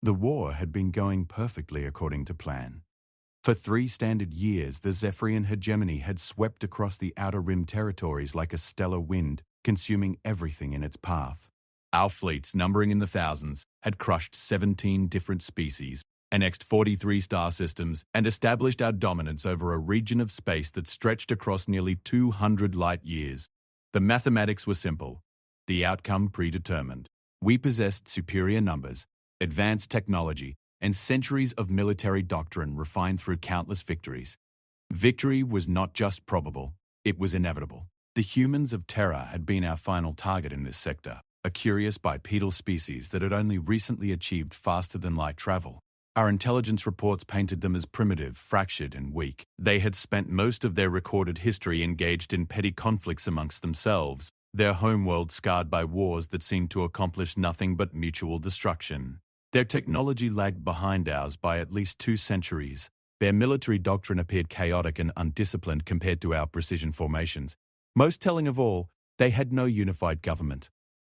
The war had been going perfectly according to plan. For 3 standard years, the Zephyrian hegemony had swept across the Outer Rim territories like a stellar wind, consuming everything in its path. Our fleets, numbering in the thousands, had crushed 17 different species, annexed 43 star systems, and established our dominance over a region of space that stretched across nearly 200 light-years. The mathematics were simple, the outcome predetermined. We possessed superior numbers, advanced technology, and centuries of military doctrine refined through countless victories. Victory was not just probable, it was inevitable. The humans of Terra had been our final target in this sector, a curious bipedal species that had only recently achieved faster-than-light travel. Our intelligence reports painted them as primitive, fractured, and weak. They had spent most of their recorded history engaged in petty conflicts amongst themselves, their homeworld scarred by wars that seemed to accomplish nothing but mutual destruction. Their technology lagged behind ours by at least 2 centuries. Their military doctrine appeared chaotic and undisciplined compared to our precision formations. Most telling of all, they had no unified government.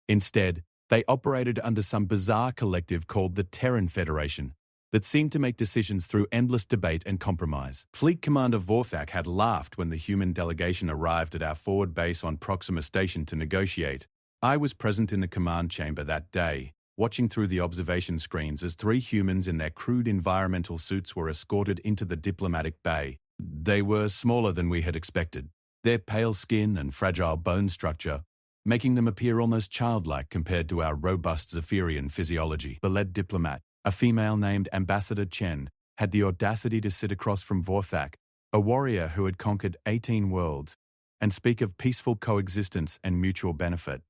Instead, they operated under some bizarre collective called the Terran Federation that seemed to make decisions through endless debate and compromise. Fleet Commander Vorthak had laughed when the human delegation arrived at our forward base on Proxima Station to negotiate. I was present in the command chamber that day, watching through the observation screens as 3 humans in their crude environmental suits were escorted into the diplomatic bay. They were smaller than we had expected, their pale skin and fragile bone structure making them appear almost childlike compared to our robust Zephyrian physiology. The lead diplomat, a female named Ambassador Chen, had the audacity to sit across from Vorthak, a warrior who had conquered 18 worlds, and speak of peaceful coexistence and mutual benefit.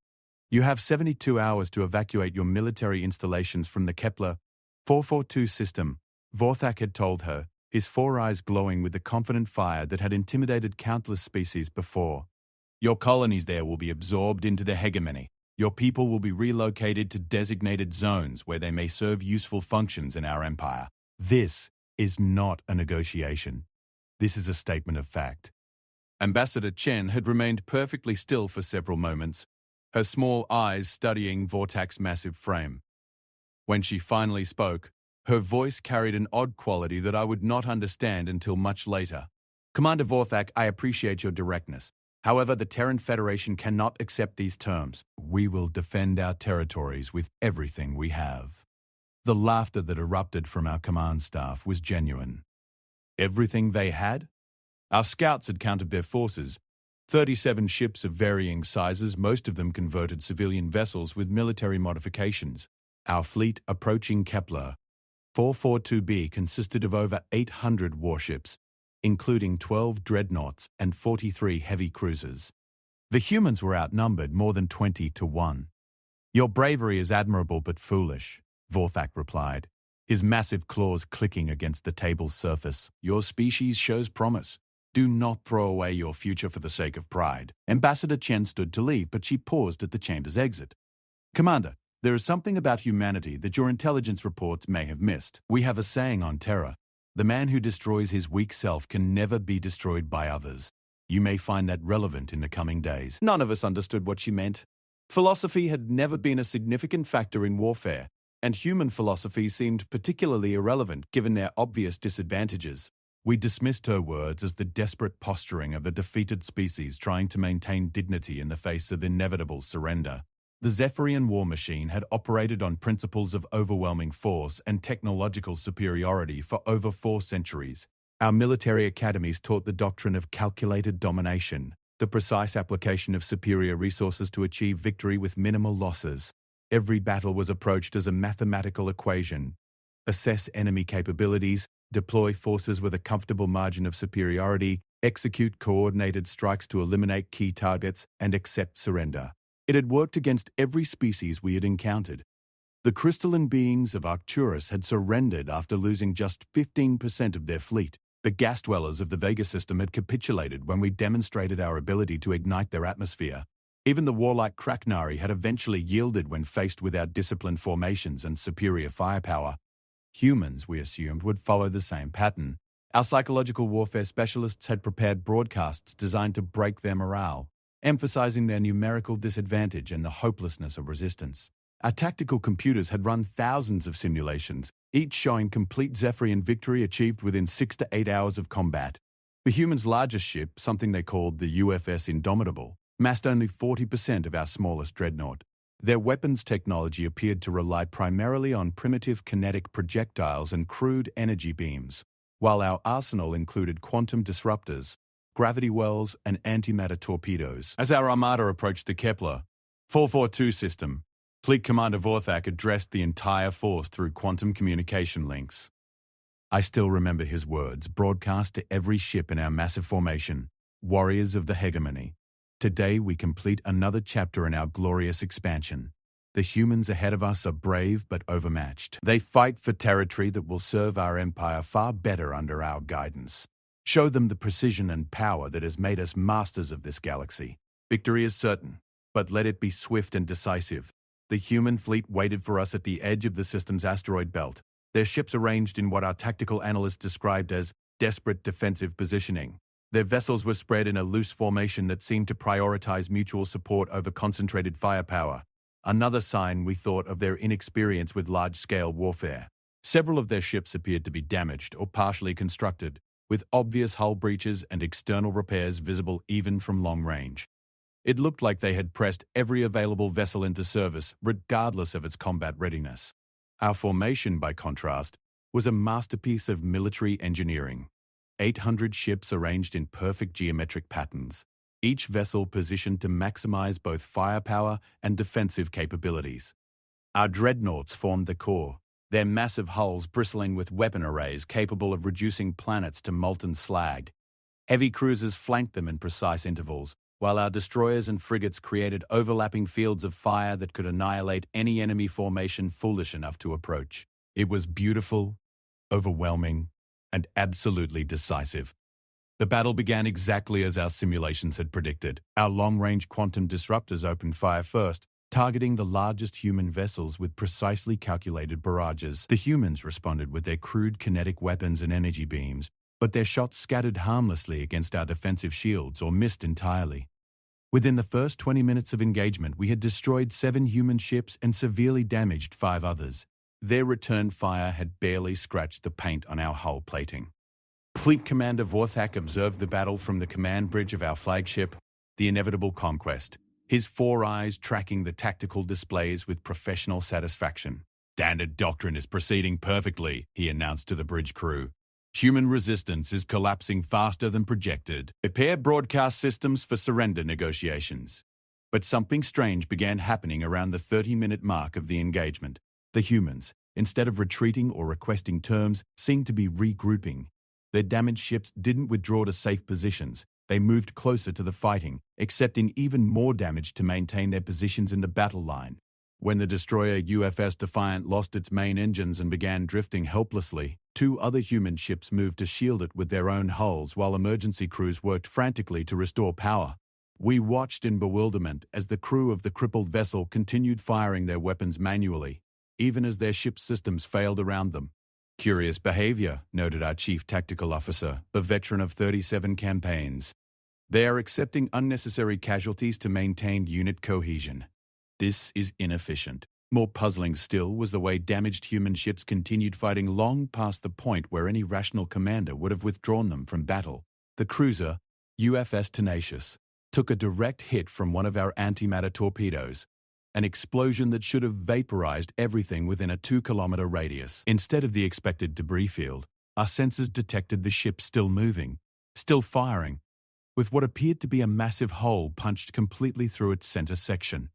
You have 72 hours to evacuate your military installations from the Kepler 442 system, Vorthak had told her, his 4 eyes glowing with the confident fire that had intimidated countless species before. Your colonies there will be absorbed into the hegemony. Your people will be relocated to designated zones where they may serve useful functions in our empire. This is not a negotiation. This is a statement of fact. Ambassador Chen had remained perfectly still for several moments, her small eyes studying Vortak's massive frame. When she finally spoke, her voice carried an odd quality that I would not understand until much later. Commander Vorthak, I appreciate your directness. However, the Terran Federation cannot accept these terms. We will defend our territories with everything we have. The laughter that erupted from our command staff was genuine. Everything they had? Our scouts had counted their forces. 37 ships of varying sizes, most of them converted civilian vessels with military modifications. Our fleet approaching Kepler 442b consisted of over 800 warships, including 12 dreadnoughts and 43 heavy cruisers. The humans were outnumbered more than 20 to 1. Your bravery is admirable but foolish, Vorthak replied, his massive claws clicking against the table's surface. Your species shows promise. Do not throw away your future for the sake of pride. Ambassador Chen stood to leave, but she paused at the chamber's exit. Commander, there is something about humanity that your intelligence reports may have missed. We have a saying on Terra. The man who destroys his weak self can never be destroyed by others. You may find that relevant in the coming days. None of us understood what she meant. Philosophy had never been a significant factor in warfare, and human philosophy seemed particularly irrelevant given their obvious disadvantages. We dismissed her words as the desperate posturing of a defeated species trying to maintain dignity in the face of inevitable surrender. The Zephyrian war machine had operated on principles of overwhelming force and technological superiority for over 4 centuries. Our military academies taught the doctrine of calculated domination, the precise application of superior resources to achieve victory with minimal losses. Every battle was approached as a mathematical equation. Assess enemy capabilities, deploy forces with a comfortable margin of superiority, execute coordinated strikes to eliminate key targets, and accept surrender. It had worked against every species we had encountered. The crystalline beings of Arcturus had surrendered after losing just 15% of their fleet. The gas dwellers of the Vega system had capitulated when we demonstrated our ability to ignite their atmosphere. Even the warlike Kraknari had eventually yielded when faced with our disciplined formations and superior firepower. Humans, we assumed, would follow the same pattern. Our psychological warfare specialists had prepared broadcasts designed to break their morale, emphasizing their numerical disadvantage and the hopelessness of resistance. Our tactical computers had run thousands of simulations, each showing complete Zephyrian victory achieved within 6 to 8 hours of combat. The humans' largest ship, something they called the UFS Indomitable, massed only 40% of our smallest dreadnought. Their weapons technology appeared to rely primarily on primitive kinetic projectiles and crude energy beams, while our arsenal included quantum disruptors, gravity wells, and antimatter torpedoes. As our armada approached the Kepler 442 system, Fleet Commander Vorthak addressed the entire force through quantum communication links. I still remember his words, broadcast to every ship in our massive formation, warriors of the hegemony. Today we complete another chapter in our glorious expansion. The humans ahead of us are brave but overmatched. They fight for territory that will serve our empire far better under our guidance. Show them the precision and power that has made us masters of this galaxy. Victory is certain, but let it be swift and decisive. The human fleet waited for us at the edge of the system's asteroid belt, their ships arranged in what our tactical analysts described as desperate defensive positioning. Their vessels were spread in a loose formation that seemed to prioritize mutual support over concentrated firepower, another sign, we thought, of their inexperience with large-scale warfare. Several of their ships appeared to be damaged or partially constructed, with obvious hull breaches and external repairs visible even from long range. It looked like they had pressed every available vessel into service, regardless of its combat readiness. Our formation, by contrast, was a masterpiece of military engineering. 800 ships arranged in perfect geometric patterns, each vessel positioned to maximize both firepower and defensive capabilities. Our dreadnoughts formed the core, their massive hulls bristling with weapon arrays capable of reducing planets to molten slag. Heavy cruisers flanked them in precise intervals, while our destroyers and frigates created overlapping fields of fire that could annihilate any enemy formation foolish enough to approach. It was beautiful, overwhelming, and absolutely decisive. The battle began exactly as our simulations had predicted. Our long-range quantum disruptors opened fire first, targeting the largest human vessels with precisely calculated barrages. The humans responded with their crude kinetic weapons and energy beams, but their shots scattered harmlessly against our defensive shields or missed entirely. Within the first 20 minutes of engagement, we had destroyed 7 human ships and severely damaged 5 others. Their return fire had barely scratched the paint on our hull plating. Fleet Commander Vorthak observed the battle from the command bridge of our flagship, the Inevitable Conquest, his 4 eyes tracking the tactical displays with professional satisfaction. "Standard doctrine is proceeding perfectly," he announced to the bridge crew. "Human resistance is collapsing faster than projected. Prepare broadcast systems for surrender negotiations." But something strange began happening around the 30-minute mark of the engagement. The humans, instead of retreating or requesting terms, seemed to be regrouping. Their damaged ships didn't withdraw to safe positions. They moved closer to the fighting, accepting even more damage to maintain their positions in the battle line. When the destroyer UFS Defiant lost its main engines and began drifting helplessly, 2 other human ships moved to shield it with their own hulls while emergency crews worked frantically to restore power. We watched in bewilderment as the crew of the crippled vessel continued firing their weapons manually, even as their ship's systems failed around them. "Curious behavior," noted our chief tactical officer, a veteran of 37 campaigns. "They are accepting unnecessary casualties to maintain unit cohesion. This is inefficient." More puzzling still was the way damaged human ships continued fighting long past the point where any rational commander would have withdrawn them from battle. The cruiser, UFS Tenacious, took a direct hit from one of our antimatter torpedoes, an explosion that should have vaporized everything within a 2-kilometer radius. Instead of the expected debris field, our sensors detected the ship still moving, still firing, with what appeared to be a massive hole punched completely through its center section.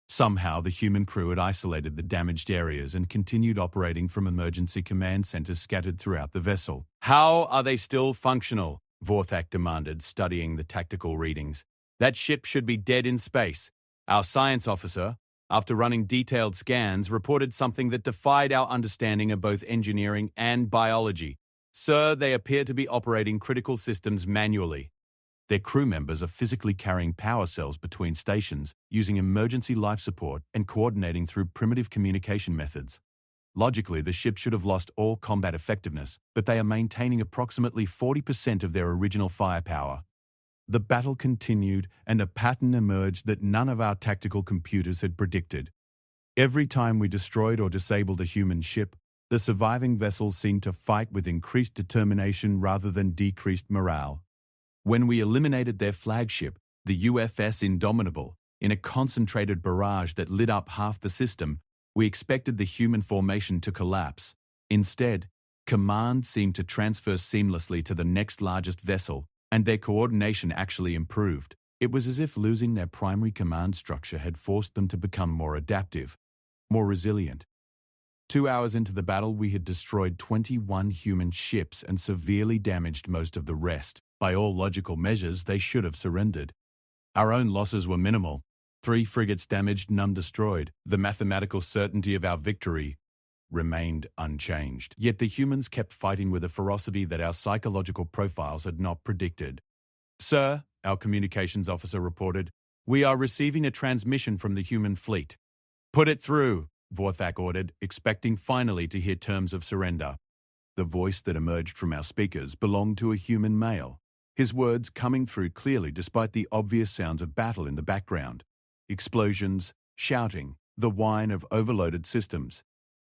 Somehow, the human crew had isolated the damaged areas and continued operating from emergency command centers scattered throughout the vessel. "How are they still functional?" Vorthak demanded, studying the tactical readings. "That ship should be dead in space." Our science officer, after running detailed scans, reported something that defied our understanding of both engineering and biology. "Sir, they appear to be operating critical systems manually. Their crew members are physically carrying power cells between stations, using emergency life support and coordinating through primitive communication methods. Logically, the ship should have lost all combat effectiveness, but they are maintaining approximately 40% of their original firepower." The battle continued, and a pattern emerged that none of our tactical computers had predicted. Every time we destroyed or disabled a human ship, the surviving vessels seemed to fight with increased determination rather than decreased morale. When we eliminated their flagship, the UFS Indomitable, in a concentrated barrage that lit up half the system, we expected the human formation to collapse. Instead, command seemed to transfer seamlessly to the next largest vessel, and their coordination actually improved. It was as if losing their primary command structure had forced them to become more adaptive, more resilient. 2 hours into the battle, we had destroyed 21 human ships and severely damaged most of the rest. By all logical measures, they should have surrendered. Our own losses were minimal. 3 frigates damaged, none destroyed. The mathematical certainty of our victory remained unchanged. Yet the humans kept fighting with a ferocity that our psychological profiles had not predicted. "Sir," our communications officer reported, "we are receiving a transmission from the human fleet." "Put it through," Vorthak ordered, expecting finally to hear terms of surrender. The voice that emerged from our speakers belonged to a human male, his words coming through clearly despite the obvious sounds of battle in the background. Explosions, shouting, the whine of overloaded systems.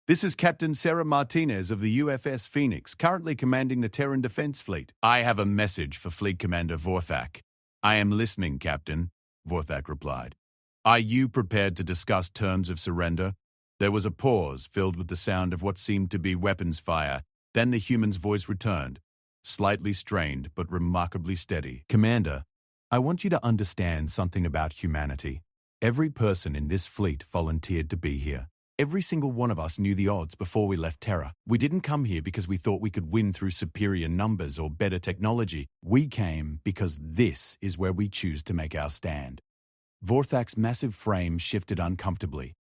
"This is Captain Sarah Martinez of the UFS Phoenix, currently commanding the Terran Defense Fleet. I have a message for Fleet Commander Vorthak." "I am listening, Captain," Vorthak replied. "Are you prepared to discuss terms of surrender?" There was a pause filled with the sound of what seemed to be weapons fire. Then the human's voice returned, slightly strained but remarkably steady. "Commander, I want you to understand something about humanity. Every person in this fleet volunteered to be here. Every single one of us knew the odds before we left Terra. We didn't come here because we thought we could win through superior numbers or better technology. We came because this is where we choose to make our stand." Vorthak's massive frame shifted uncomfortably.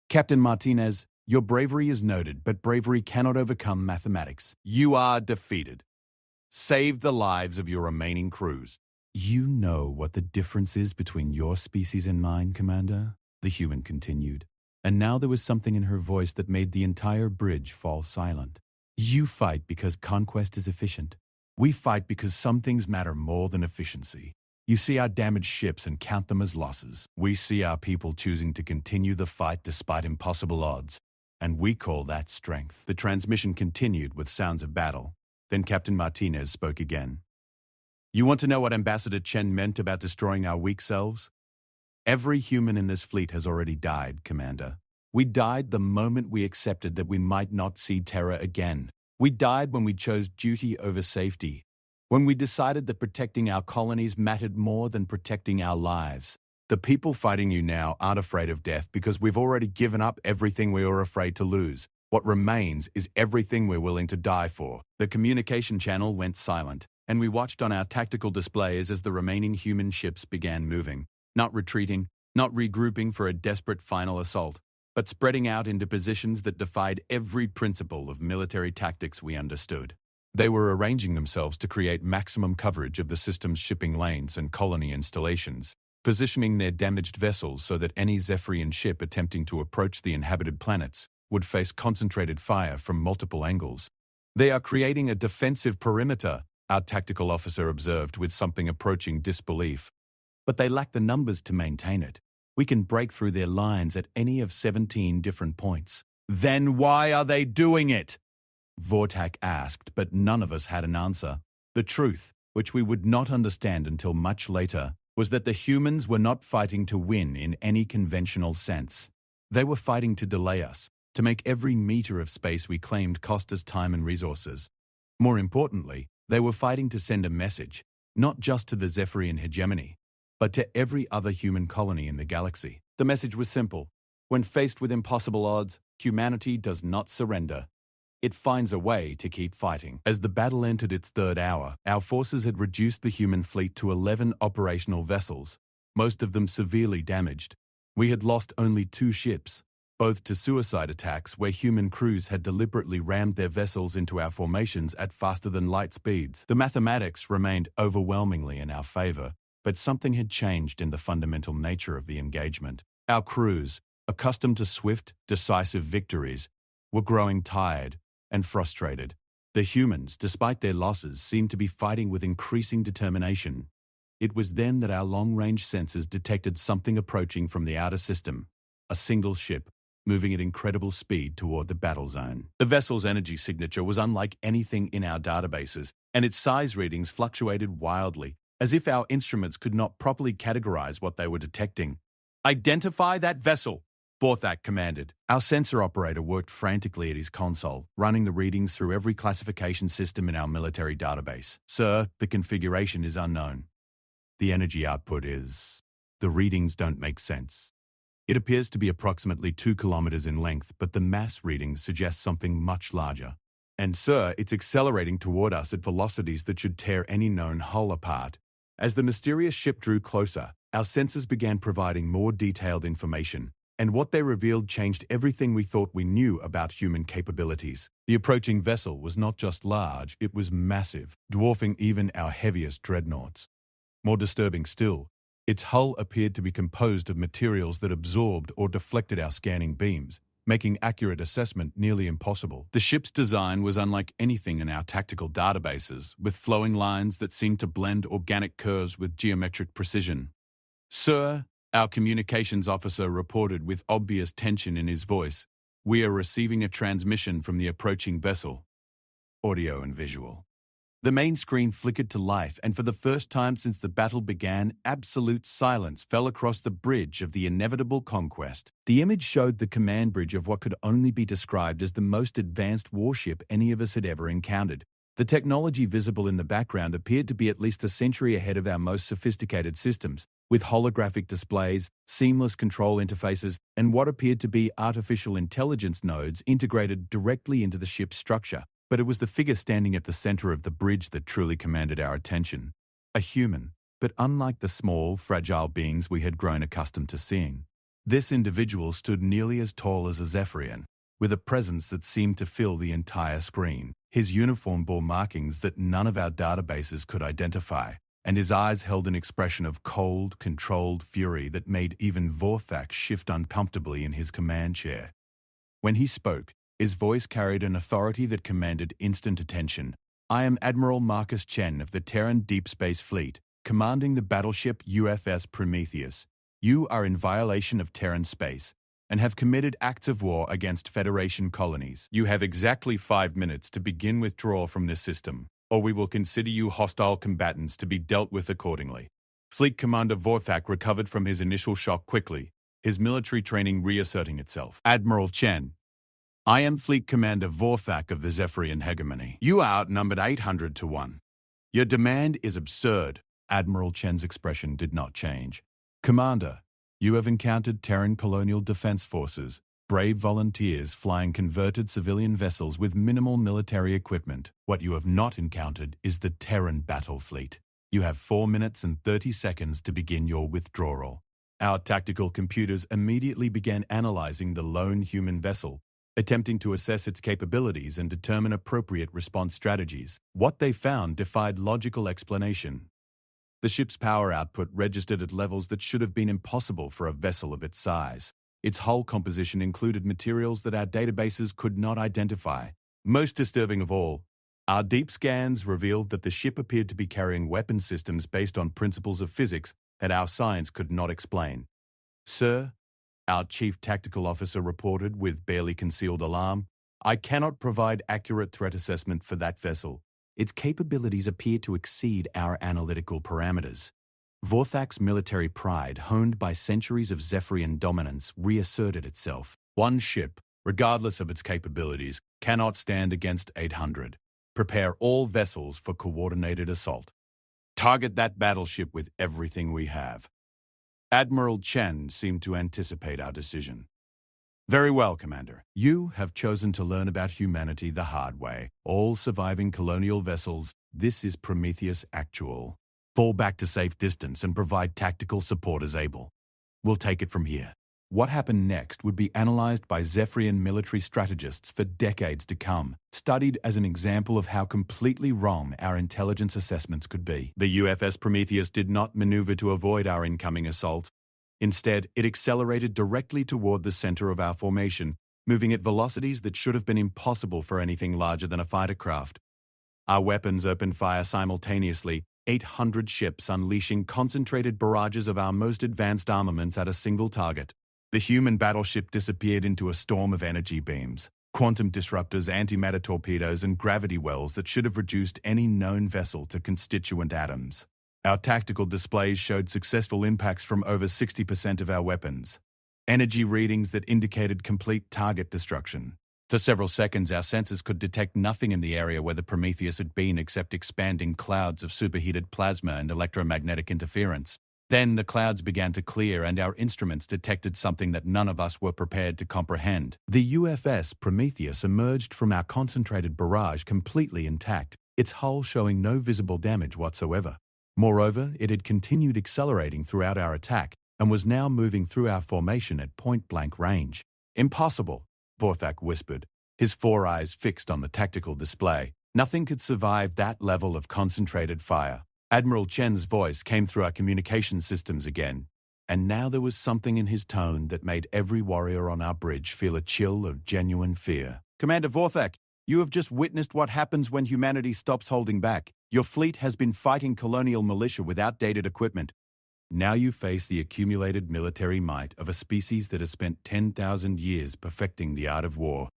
"Captain Martinez, your bravery is noted, but bravery cannot overcome mathematics. You are defeated. Save the lives of your remaining crews." "You know what the difference is between your species and mine, Commander?" the human continued. And now there was something in her voice that made the entire bridge fall silent. "You fight because conquest is efficient. We fight because some things matter more than efficiency. You see our damaged ships and count them as losses. We see our people choosing to continue the fight despite impossible odds, and we call that strength." The transmission continued with sounds of battle. Then Captain Martinez spoke again. "You want to know what Ambassador Chen meant about destroying our weak selves? Every human in this fleet has already died, Commander. We died the moment we accepted that we might not see Terra again. We died when we chose duty over safety, when we decided that protecting our colonies mattered more than protecting our lives. The people fighting you now aren't afraid of death because we've already given up everything we were afraid to lose. What remains is everything we're willing to die for." The communication channel went silent, and we watched on our tactical displays as the remaining human ships began moving. Not retreating, not regrouping for a desperate final assault, but spreading out into positions that defied every principle of military tactics we understood. They were arranging themselves to create maximum coverage of the system's shipping lanes and colony installations, positioning their damaged vessels so that any Zephyrian ship attempting to approach the inhabited planets would face concentrated fire from multiple angles. "They are creating a defensive perimeter," our tactical officer observed with something approaching disbelief. "But they lack the numbers to maintain it. We can break through their lines at any of 17 different points." "Then why are they doing it?" Vorthak asked, but none of us had an answer. The truth, which we would not understand until much later, was that the humans were not fighting to win in any conventional sense. They were fighting to delay us, to make every meter of space we claimed cost us time and resources. More importantly, they were fighting to send a message, not just to the Zephyrian hegemony, but to every other human colony in the galaxy. The message was simple. When faced with impossible odds, humanity does not surrender. It finds a way to keep fighting. As the battle entered its third hour, our forces had reduced the human fleet to 11 operational vessels, most of them severely damaged. We had lost only 2 ships, both to suicide attacks where human crews had deliberately rammed their vessels into our formations at faster-than-light speeds. The mathematics remained overwhelmingly in our favor, but something had changed in the fundamental nature of the engagement. Our crews, accustomed to swift, decisive victories, were growing tired and frustrated. The humans, despite their losses, seemed to be fighting with increasing determination. It was then that our long-range sensors detected something approaching from the outer system, a single ship, moving at incredible speed toward the battle zone. The vessel's energy signature was unlike anything in our databases, and its size readings fluctuated wildly, as if our instruments could not properly categorize what they were detecting. "Identify that vessel," Borthak commanded. Our sensor operator worked frantically at his console, running the readings through every classification system in our military database. "Sir, the configuration is unknown. The energy output is... The readings don't make sense. It appears to be approximately 2 kilometers in length, but the mass readings suggest something much larger. And sir, it's accelerating toward us at velocities that should tear any known hull apart." As the mysterious ship drew closer, our sensors began providing more detailed information, and what they revealed changed everything we thought we knew about human capabilities. The approaching vessel was not just large, it was massive, dwarfing even our heaviest dreadnoughts. More disturbing still, its hull appeared to be composed of materials that absorbed or deflected our scanning beams, making accurate assessment nearly impossible. The ship's design was unlike anything in our tactical databases, with flowing lines that seemed to blend organic curves with geometric precision. "Sir," our communications officer reported with obvious tension in his voice, "we are receiving a transmission from the approaching vessel." Audio and visual. The main screen flickered to life, and for the first time since the battle began, absolute silence fell across the bridge of the inevitable conquest. The image showed the command bridge of what could only be described as the most advanced warship any of us had ever encountered. The technology visible in the background appeared to be at least a century ahead of our most sophisticated systems, with holographic displays, seamless control interfaces, and what appeared to be artificial intelligence nodes integrated directly into the ship's structure. But it was the figure standing at the center of the bridge that truly commanded our attention. A human, but unlike the small, fragile beings we had grown accustomed to seeing. This individual stood nearly as tall as a Zephyrian, with a presence that seemed to fill the entire screen. His uniform bore markings that none of our databases could identify, and his eyes held an expression of cold, controlled fury that made even Vorthak shift uncomfortably in his command chair. When he spoke, his voice carried an authority that commanded instant attention. "I am Admiral Marcus Chen of the Terran Deep Space Fleet, commanding the battleship UFS Prometheus. You are in violation of Terran space and have committed acts of war against Federation colonies. You have exactly 5 minutes to begin withdrawal from this system, or we will consider you hostile combatants to be dealt with accordingly." Fleet Commander Vorthak recovered from his initial shock quickly, his military training reasserting itself. "Admiral Chen, I am Fleet Commander Vorthak of the Zephyrian hegemony. You are outnumbered 800 to 1. Your demand is absurd." Admiral Chen's expression did not change. "Commander, you have encountered Terran colonial defense forces, brave volunteers flying converted civilian vessels with minimal military equipment. What you have not encountered is the Terran battle fleet. You have 4 minutes and 30 seconds to begin your withdrawal." Our tactical computers immediately began analyzing the lone human vessel, attempting to assess its capabilities and determine appropriate response strategies. What they found defied logical explanation. The ship's power output registered at levels that should have been impossible for a vessel of its size. Its hull composition included materials that our databases could not identify. Most disturbing of all, our deep scans revealed that the ship appeared to be carrying weapon systems based on principles of physics that our science could not explain. "Sir," our chief tactical officer reported with barely concealed alarm, "I cannot provide accurate threat assessment for that vessel. Its capabilities appear to exceed our analytical parameters." Vorthak's military pride, honed by centuries of Zephyrian dominance, reasserted itself. One ship, regardless of its capabilities, cannot stand against 800. Prepare all vessels for coordinated assault. Target that battleship with everything we have. Admiral Chen seemed to anticipate our decision. "Very well, Commander. You have chosen to learn about humanity the hard way. All surviving colonial vessels, this is Prometheus Actual. Fall back to safe distance and provide tactical support as able. We'll take it from here." What happened next would be analyzed by Zephyrian military strategists for decades to come, studied as an example of how completely wrong our intelligence assessments could be. The UFS Prometheus did not maneuver to avoid our incoming assault. Instead, it accelerated directly toward the center of our formation, moving at velocities that should have been impossible for anything larger than a fighter craft. Our weapons opened fire simultaneously, 800 ships unleashing concentrated barrages of our most advanced armaments at a single target. The human battleship disappeared into a storm of energy beams, quantum disruptors, antimatter torpedoes, and gravity wells that should have reduced any known vessel to constituent atoms. Our tactical displays showed successful impacts from over 60% of our weapons, energy readings that indicated complete target destruction. For several seconds, our sensors could detect nothing in the area where the Prometheus had been except expanding clouds of superheated plasma and electromagnetic interference. Then the clouds began to clear and our instruments detected something that none of us were prepared to comprehend. The UFS Prometheus emerged from our concentrated barrage completely intact, its hull showing no visible damage whatsoever. Moreover, it had continued accelerating throughout our attack and was now moving through our formation at point-blank range. "Impossible," Vorthak whispered, his four eyes fixed on the tactical display. "Nothing could survive that level of concentrated fire." Admiral Chen's voice came through our communication systems again, and now there was something in his tone that made every warrior on our bridge feel a chill of genuine fear. "Commander Vorthak, you have just witnessed what happens when humanity stops holding back. Your fleet has been fighting colonial militia with outdated equipment. Now you face the accumulated military might of a species that has spent 10,000 years perfecting the art of war."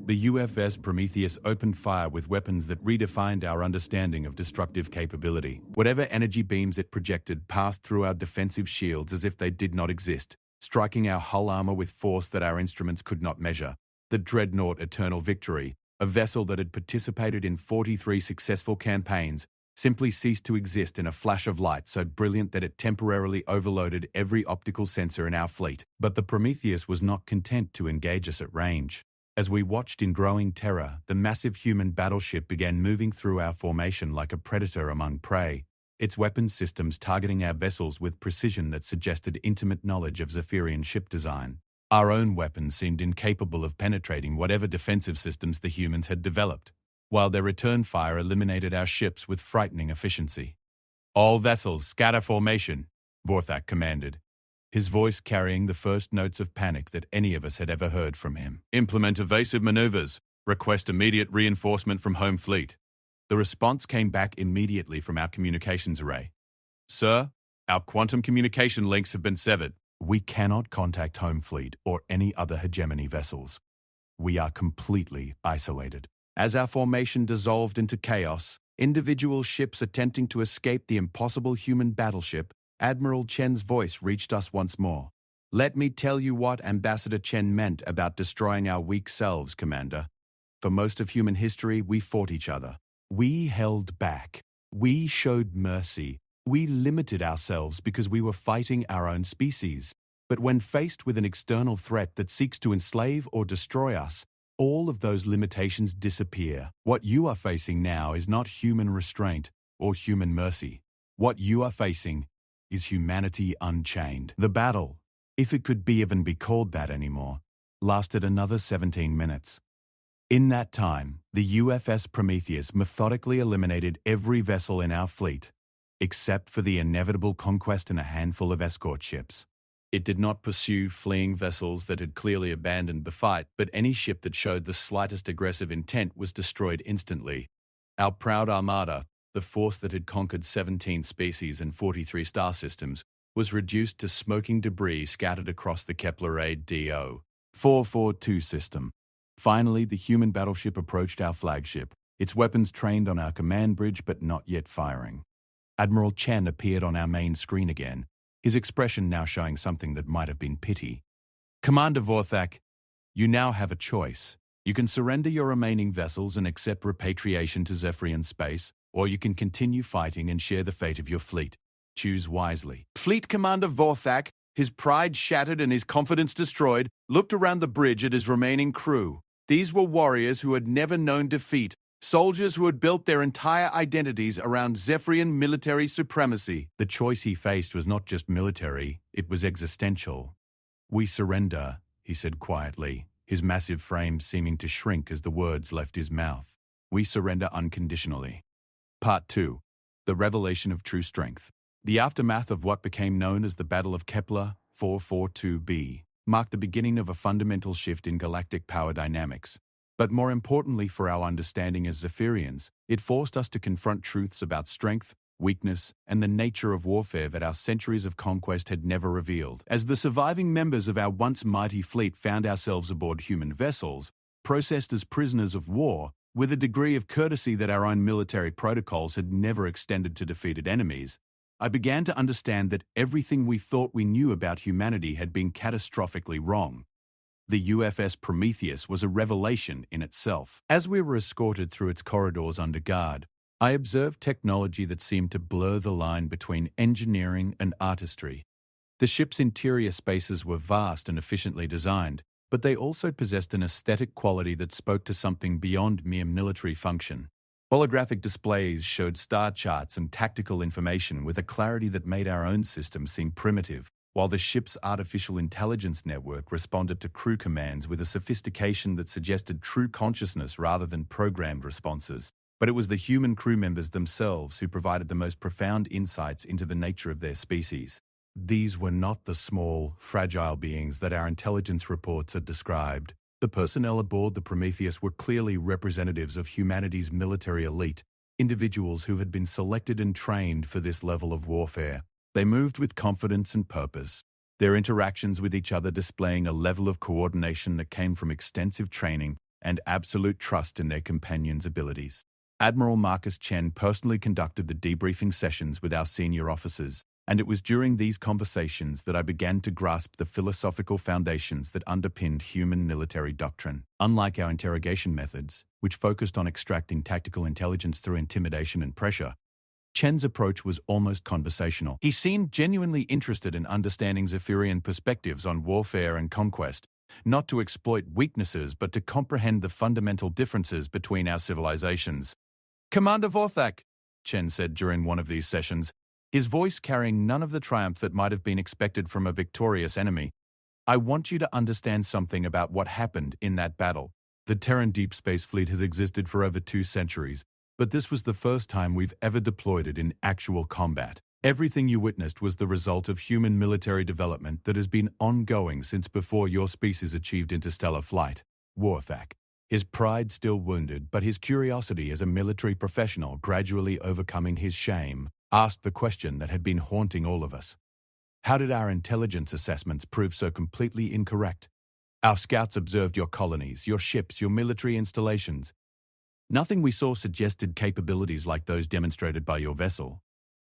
The UFS Prometheus opened fire with weapons that redefined our understanding of destructive capability. Whatever energy beams it projected passed through our defensive shields as if they did not exist, striking our hull armor with force that our instruments could not measure. The dreadnought Eternal Victory, a vessel that had participated in 43 successful campaigns, simply ceased to exist in a flash of light so brilliant that it temporarily overloaded every optical sensor in our fleet. But the Prometheus was not content to engage us at range. As we watched in growing terror, the massive human battleship began moving through our formation like a predator among prey, its weapons systems targeting our vessels with precision that suggested intimate knowledge of Zephyrian ship design. Our own weapons seemed incapable of penetrating whatever defensive systems the humans had developed, while their return fire eliminated our ships with frightening efficiency. "All vessels, scatter formation," Vorthak commanded, his voice carrying the first notes of panic that any of us had ever heard from him. "Implement evasive maneuvers. Request immediate reinforcement from home fleet." The response came back immediately from our communications array. "Sir, our quantum communication links have been severed. We cannot contact home fleet or any other hegemony vessels. We are completely isolated." As our formation dissolved into chaos, individual ships attempting to escape the impossible human battleship, Admiral Chen's voice reached us once more. "Let me tell you what Ambassador Chen meant about destroying our weak selves, Commander. For most of human history, we fought each other. We held back. We showed mercy. We limited ourselves because we were fighting our own species. But when faced with an external threat that seeks to enslave or destroy us, all of those limitations disappear. What you are facing now is not human restraint or human mercy. What you are facing is humanity unchained." The battle, if it could even be called that anymore, lasted another 17 minutes. In that time, the UFS Prometheus methodically eliminated every vessel in our fleet, except for the inevitable conquest and a handful of escort ships. It did not pursue fleeing vessels that had clearly abandoned the fight, but any ship that showed the slightest aggressive intent was destroyed instantly. Our proud armada, the force that had conquered 17 species and 43 star systems, was reduced to smoking debris scattered across the Kepler-A DO 442 system. Finally, the human battleship approached our flagship, its weapons trained on our command bridge but not yet firing. Admiral Chen appeared on our main screen again, his expression now showing something that might have been pity. "Commander Vorthak, you now have a choice. You can surrender your remaining vessels and accept repatriation to Zephyrian space, or you can continue fighting and share the fate of your fleet. Choose wisely." Fleet Commander Vorthak, his pride shattered and his confidence destroyed, looked around the bridge at his remaining crew. These were warriors who had never known defeat, soldiers who had built their entire identities around Zephyrian military supremacy. The choice he faced was not just military, it was existential. "We surrender," he said quietly, his massive frame seeming to shrink as the words left his mouth. "We surrender unconditionally." Part 2. The Revelation of True Strength. The aftermath of what became known as the Battle of Kepler 442b marked the beginning of a fundamental shift in galactic power dynamics. But more importantly for our understanding as Zephyrians, it forced us to confront truths about strength, weakness, and the nature of warfare that our centuries of conquest had never revealed. As the surviving members of our once mighty fleet found ourselves aboard human vessels, processed as prisoners of war, with a degree of courtesy that our own military protocols had never extended to defeated enemies, I began to understand that everything we thought we knew about humanity had been catastrophically wrong. The UFS Prometheus was a revelation in itself. As we were escorted through its corridors under guard, I observed technology that seemed to blur the line between engineering and artistry. The ship's interior spaces were vast and efficiently designed, but they also possessed an aesthetic quality that spoke to something beyond mere military function. Holographic displays showed star charts and tactical information with a clarity that made our own system seem primitive, while the ship's artificial intelligence network responded to crew commands with a sophistication that suggested true consciousness rather than programmed responses. But it was the human crew members themselves who provided the most profound insights into the nature of their species. These were not the small, fragile beings that our intelligence reports had described. The personnel aboard the Prometheus were clearly representatives of humanity's military elite, individuals who had been selected and trained for this level of warfare. They moved with confidence and purpose, their interactions with each other displaying a level of coordination that came from extensive training and absolute trust in their companions' abilities. Admiral Marcus Chen personally conducted the debriefing sessions with our senior officers, and it was during these conversations that I began to grasp the philosophical foundations that underpinned human military doctrine. Unlike our interrogation methods, which focused on extracting tactical intelligence through intimidation and pressure, Chen's approach was almost conversational. He seemed genuinely interested in understanding Zephyrian perspectives on warfare and conquest, not to exploit weaknesses but to comprehend the fundamental differences between our civilizations. "Commander Vorthak," Chen said during one of these sessions, his voice carrying none of the triumph that might have been expected from a victorious enemy, "I want you to understand something about what happened in that battle. The Terran Deep Space Fleet has existed for over 2 centuries, but this was the first time we've ever deployed it in actual combat. Everything you witnessed was the result of human military development that has been ongoing since before your species achieved interstellar flight." Vorthak, his pride still wounded, but his curiosity as a military professional gradually overcoming his shame, asked the question that had been haunting all of us. "How did our intelligence assessments prove so completely incorrect? Our scouts observed your colonies, your ships, your military installations. Nothing we saw suggested capabilities like those demonstrated by your vessel."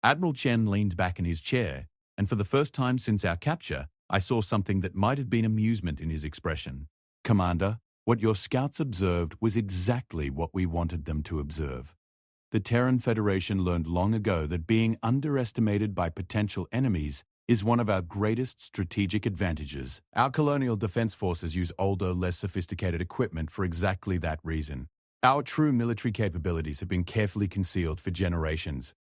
Admiral Chen leaned back in his chair, and for the first time since our capture, I saw something that might have been amusement in his expression. "Commander, what your scouts observed was exactly what we wanted them to observe. The Terran Federation learned long ago that being underestimated by potential enemies is one of our greatest strategic advantages. Our colonial defense forces use older, less sophisticated equipment for exactly that reason. Our true military capabilities have been carefully concealed for generations."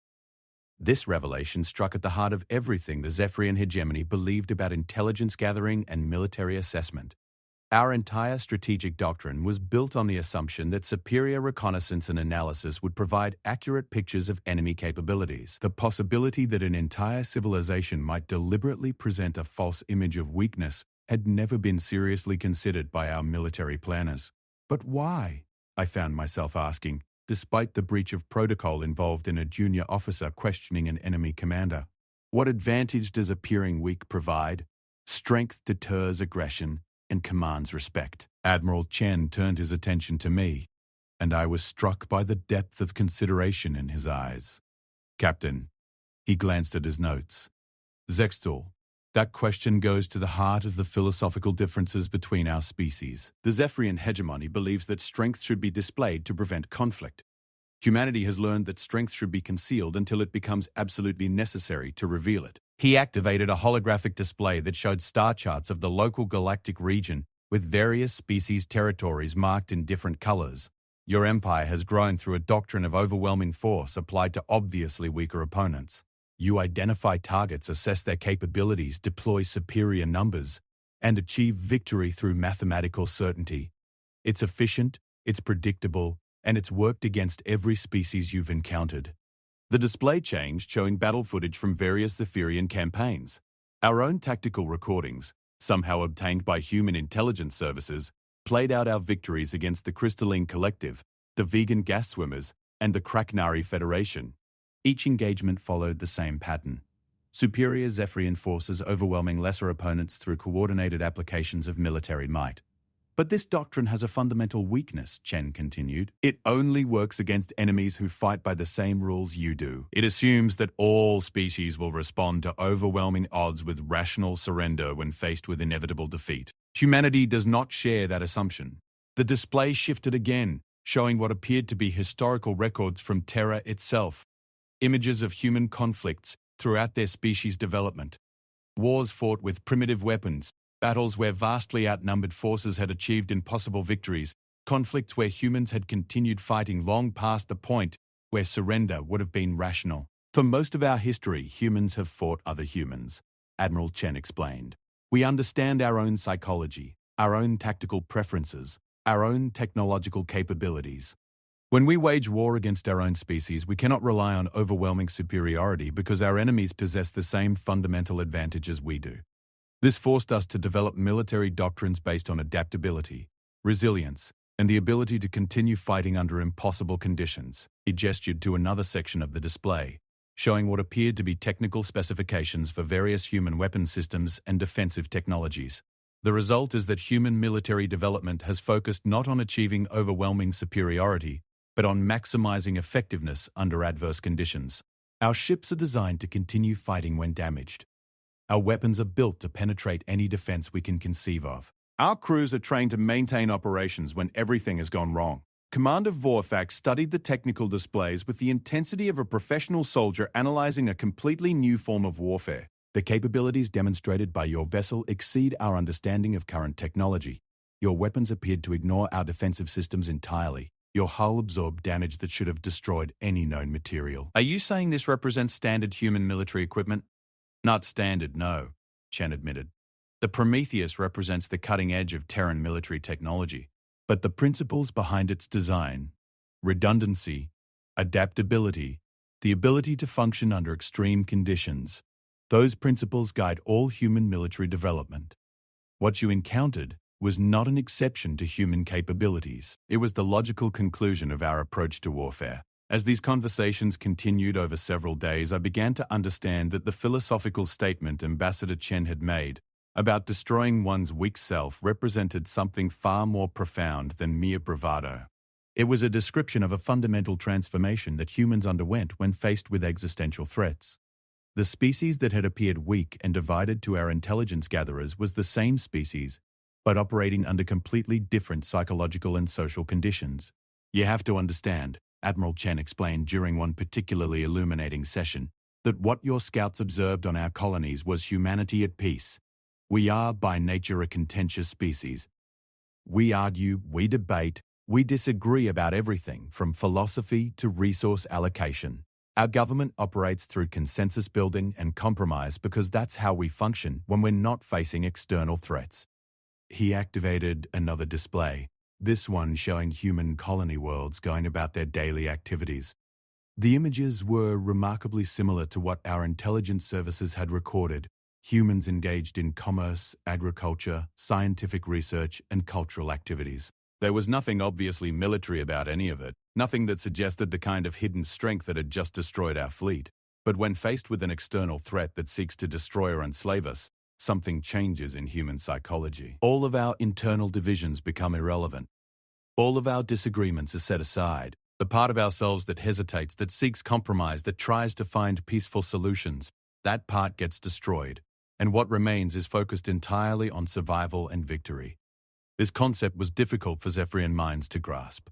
This revelation struck at the heart of everything the Zephyrian hegemony believed about intelligence gathering and military assessment. Our entire strategic doctrine was built on the assumption that superior reconnaissance and analysis would provide accurate pictures of enemy capabilities. The possibility that an entire civilization might deliberately present a false image of weakness had never been seriously considered by our military planners. But why? I found myself asking, despite the breach of protocol involved in a junior officer questioning an enemy commander. What advantage does appearing weak provide? Strength deters aggression and commands respect. Admiral Chen turned his attention to me, and I was struck by the depth of consideration in his eyes. "Captain," he glanced at his notes. "Zextal, that question goes to the heart of the philosophical differences between our species. The Zephyrian hegemony believes that strength should be displayed to prevent conflict. Humanity has learned that strength should be concealed until it becomes absolutely necessary to reveal it." He activated a holographic display that showed star charts of the local galactic region with various species territories marked in different colors. "Your empire has grown through a doctrine of overwhelming force applied to obviously weaker opponents. You identify targets, assess their capabilities, deploy superior numbers, and achieve victory through mathematical certainty. It's efficient, it's predictable, and it's worked against every species you've encountered." The display changed, showing battle footage from various Zephyrian campaigns. Our own tactical recordings, somehow obtained by human intelligence services, played out our victories against the Crystalline Collective, the Vegan Gas Swimmers, and the Kraknari Federation. Each engagement followed the same pattern. Superior Zephyrian forces overwhelming lesser opponents through coordinated applications of military might. But this doctrine has a fundamental weakness, Chen continued. It only works against enemies who fight by the same rules you do. It assumes that all species will respond to overwhelming odds with rational surrender when faced with inevitable defeat. Humanity does not share that assumption. The display shifted again, showing what appeared to be historical records from Terra itself. Images of human conflicts throughout their species' development. Wars fought with primitive weapons, battles where vastly outnumbered forces had achieved impossible victories, conflicts where humans had continued fighting long past the point where surrender would have been rational. For most of our history, humans have fought other humans, Admiral Chen explained. We understand our own psychology, our own tactical preferences, our own technological capabilities. When we wage war against our own species, we cannot rely on overwhelming superiority because our enemies possess the same fundamental advantages we do. This forced us to develop military doctrines based on adaptability, resilience, and the ability to continue fighting under impossible conditions. He gestured to another section of the display, showing what appeared to be technical specifications for various human weapon systems and defensive technologies. The result is that human military development has focused not on achieving overwhelming superiority, but on maximizing effectiveness under adverse conditions. Our ships are designed to continue fighting when damaged. Our weapons are built to penetrate any defense we can conceive of. Our crews are trained to maintain operations when everything has gone wrong. Commander Vorfax studied the technical displays with the intensity of a professional soldier analyzing a completely new form of warfare. The capabilities demonstrated by your vessel exceed our understanding of current technology. Your weapons appeared to ignore our defensive systems entirely. Your hull absorbed damage that should have destroyed any known material. Are you saying this represents standard human military equipment? Not standard, no, Chen admitted. The Prometheus represents the cutting edge of Terran military technology, but the principles behind its design, redundancy, adaptability, the ability to function under extreme conditions, those principles guide all human military development. What you encountered was not an exception to human capabilities. It was the logical conclusion of our approach to warfare. As these conversations continued over several days, I began to understand that the philosophical statement Ambassador Chen had made about destroying one's weak self represented something far more profound than mere bravado. It was a description of a fundamental transformation that humans underwent when faced with existential threats. The species that had appeared weak and divided to our intelligence gatherers was the same species, but operating under completely different psychological and social conditions. You have to understand, Admiral Chen explained during one particularly illuminating session, that what your scouts observed on our colonies was humanity at peace. We are, by nature, a contentious species. We argue, we debate, we disagree about everything from philosophy to resource allocation. Our government operates through consensus building and compromise because that's how we function when we're not facing external threats. He activated another display, this one showing human colony worlds going about their daily activities. The images were remarkably similar to what our intelligence services had recorded. Humans engaged in commerce, agriculture, scientific research, and cultural activities. There was nothing obviously military about any of it, nothing that suggested the kind of hidden strength that had just destroyed our fleet. But when faced with an external threat that seeks to destroy or enslave us, something changes in human psychology. All of our internal divisions become irrelevant. All of our disagreements are set aside. The part of ourselves that hesitates, that seeks compromise, that tries to find peaceful solutions, that part gets destroyed. And what remains is focused entirely on survival and victory. This concept was difficult for Zephyrian minds to grasp.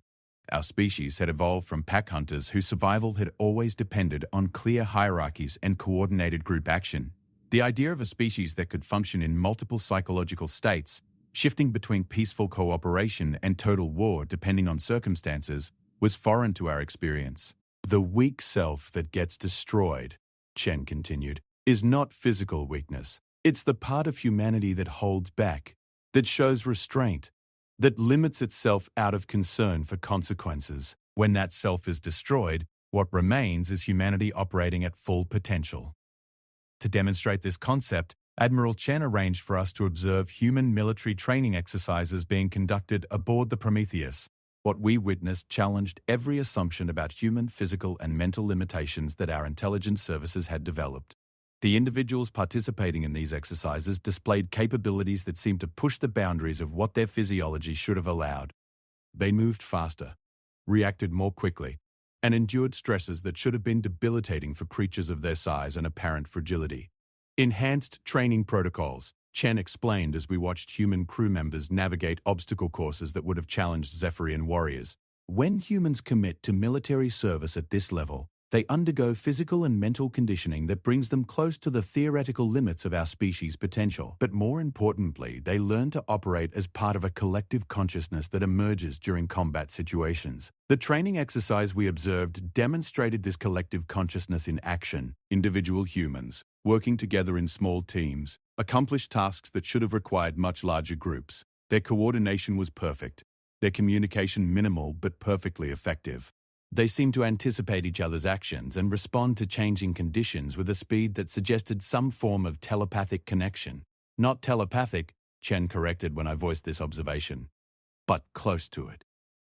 Our species had evolved from pack hunters whose survival had always depended on clear hierarchies and coordinated group action. The idea of a species that could function in multiple psychological states, shifting between peaceful cooperation and total war depending on circumstances, was foreign to our experience. The weak self that gets destroyed, Chen continued, is not physical weakness. It's the part of humanity that holds back, that shows restraint, that limits itself out of concern for consequences. When that self is destroyed, what remains is humanity operating at full potential. To demonstrate this concept, Admiral Chen arranged for us to observe human military training exercises being conducted aboard the Prometheus. What we witnessed challenged every assumption about human physical and mental limitations that our intelligence services had developed. The individuals participating in these exercises displayed capabilities that seemed to push the boundaries of what their physiology should have allowed. They moved faster, reacted more quickly, and endured stresses that should have been debilitating for creatures of their size and apparent fragility. Enhanced training protocols, Chen explained as we watched human crew members navigate obstacle courses that would have challenged Zephyrian warriors. When humans commit to military service at this level, they undergo physical and mental conditioning that brings them close to the theoretical limits of our species' potential. But more importantly, they learn to operate as part of a collective consciousness that emerges during combat situations. The training exercise we observed demonstrated this collective consciousness in action. Individual humans, working together in small teams, accomplished tasks that should have required much larger groups. Their coordination was perfect, their communication minimal but perfectly effective. They seemed to anticipate each other's actions and respond to changing conditions with a speed that suggested some form of telepathic connection. Not telepathic, Chen corrected when I voiced this observation, but close to it.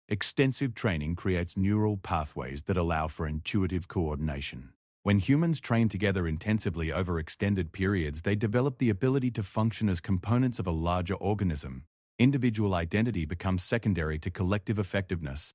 Extensive training creates neural pathways that allow for intuitive coordination. When humans train together intensively over extended periods, they develop the ability to function as components of a larger organism. Individual identity becomes secondary to collective effectiveness.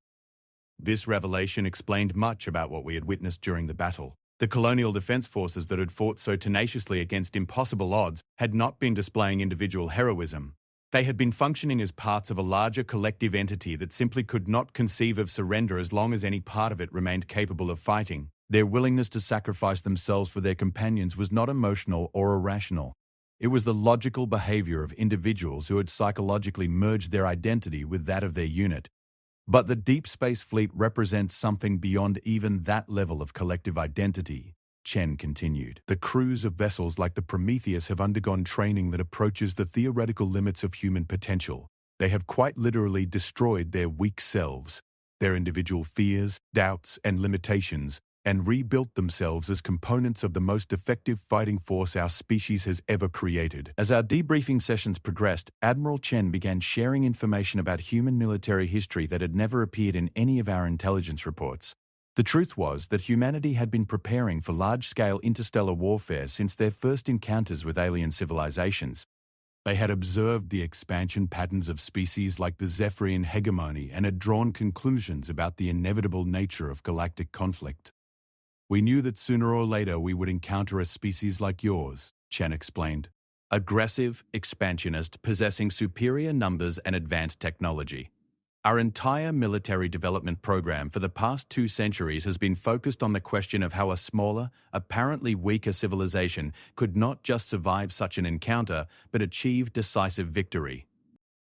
This revelation explained much about what we had witnessed during the battle. The colonial defense forces that had fought so tenaciously against impossible odds had not been displaying individual heroism. They had been functioning as parts of a larger collective entity that simply could not conceive of surrender as long as any part of it remained capable of fighting. Their willingness to sacrifice themselves for their companions was not emotional or irrational. It was the logical behavior of individuals who had psychologically merged their identity with that of their unit. But the Deep Space Fleet represents something beyond even that level of collective identity, Chen continued. The crews of vessels like the Prometheus have undergone training that approaches the theoretical limits of human potential. They have quite literally destroyed their weak selves, their individual fears, doubts, and limitations, and rebuilt themselves as components of the most effective fighting force our species has ever created. As our debriefing sessions progressed, Admiral Chen began sharing information about human military history that had never appeared in any of our intelligence reports. The truth was that humanity had been preparing for large-scale interstellar warfare since their first encounters with alien civilizations. They had observed the expansion patterns of species like the Zephyrian hegemony and had drawn conclusions about the inevitable nature of galactic conflict. We knew that sooner or later we would encounter a species like yours, Chen explained. Aggressive, expansionist, possessing superior numbers and advanced technology. Our entire military development program for the past 2 centuries has been focused on the question of how a smaller, apparently weaker civilization could not just survive such an encounter, but achieve decisive victory.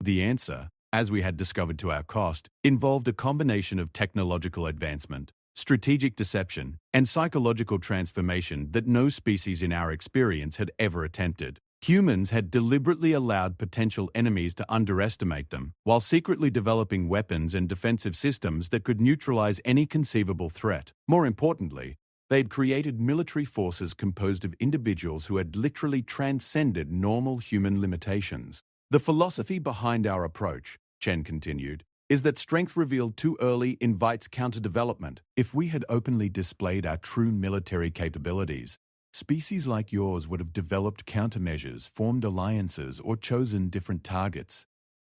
The answer, as we had discovered to our cost, involved a combination of technological advancement, strategic deception, and psychological transformation that no species in our experience had ever attempted. Humans had deliberately allowed potential enemies to underestimate them, while secretly developing weapons and defensive systems that could neutralize any conceivable threat. More importantly, they'd created military forces composed of individuals who had literally transcended normal human limitations. The philosophy behind our approach, Chen continued, is that strength revealed too early invites counter-development. If we had openly displayed our true military capabilities, species like yours would have developed countermeasures, formed alliances, or chosen different targets.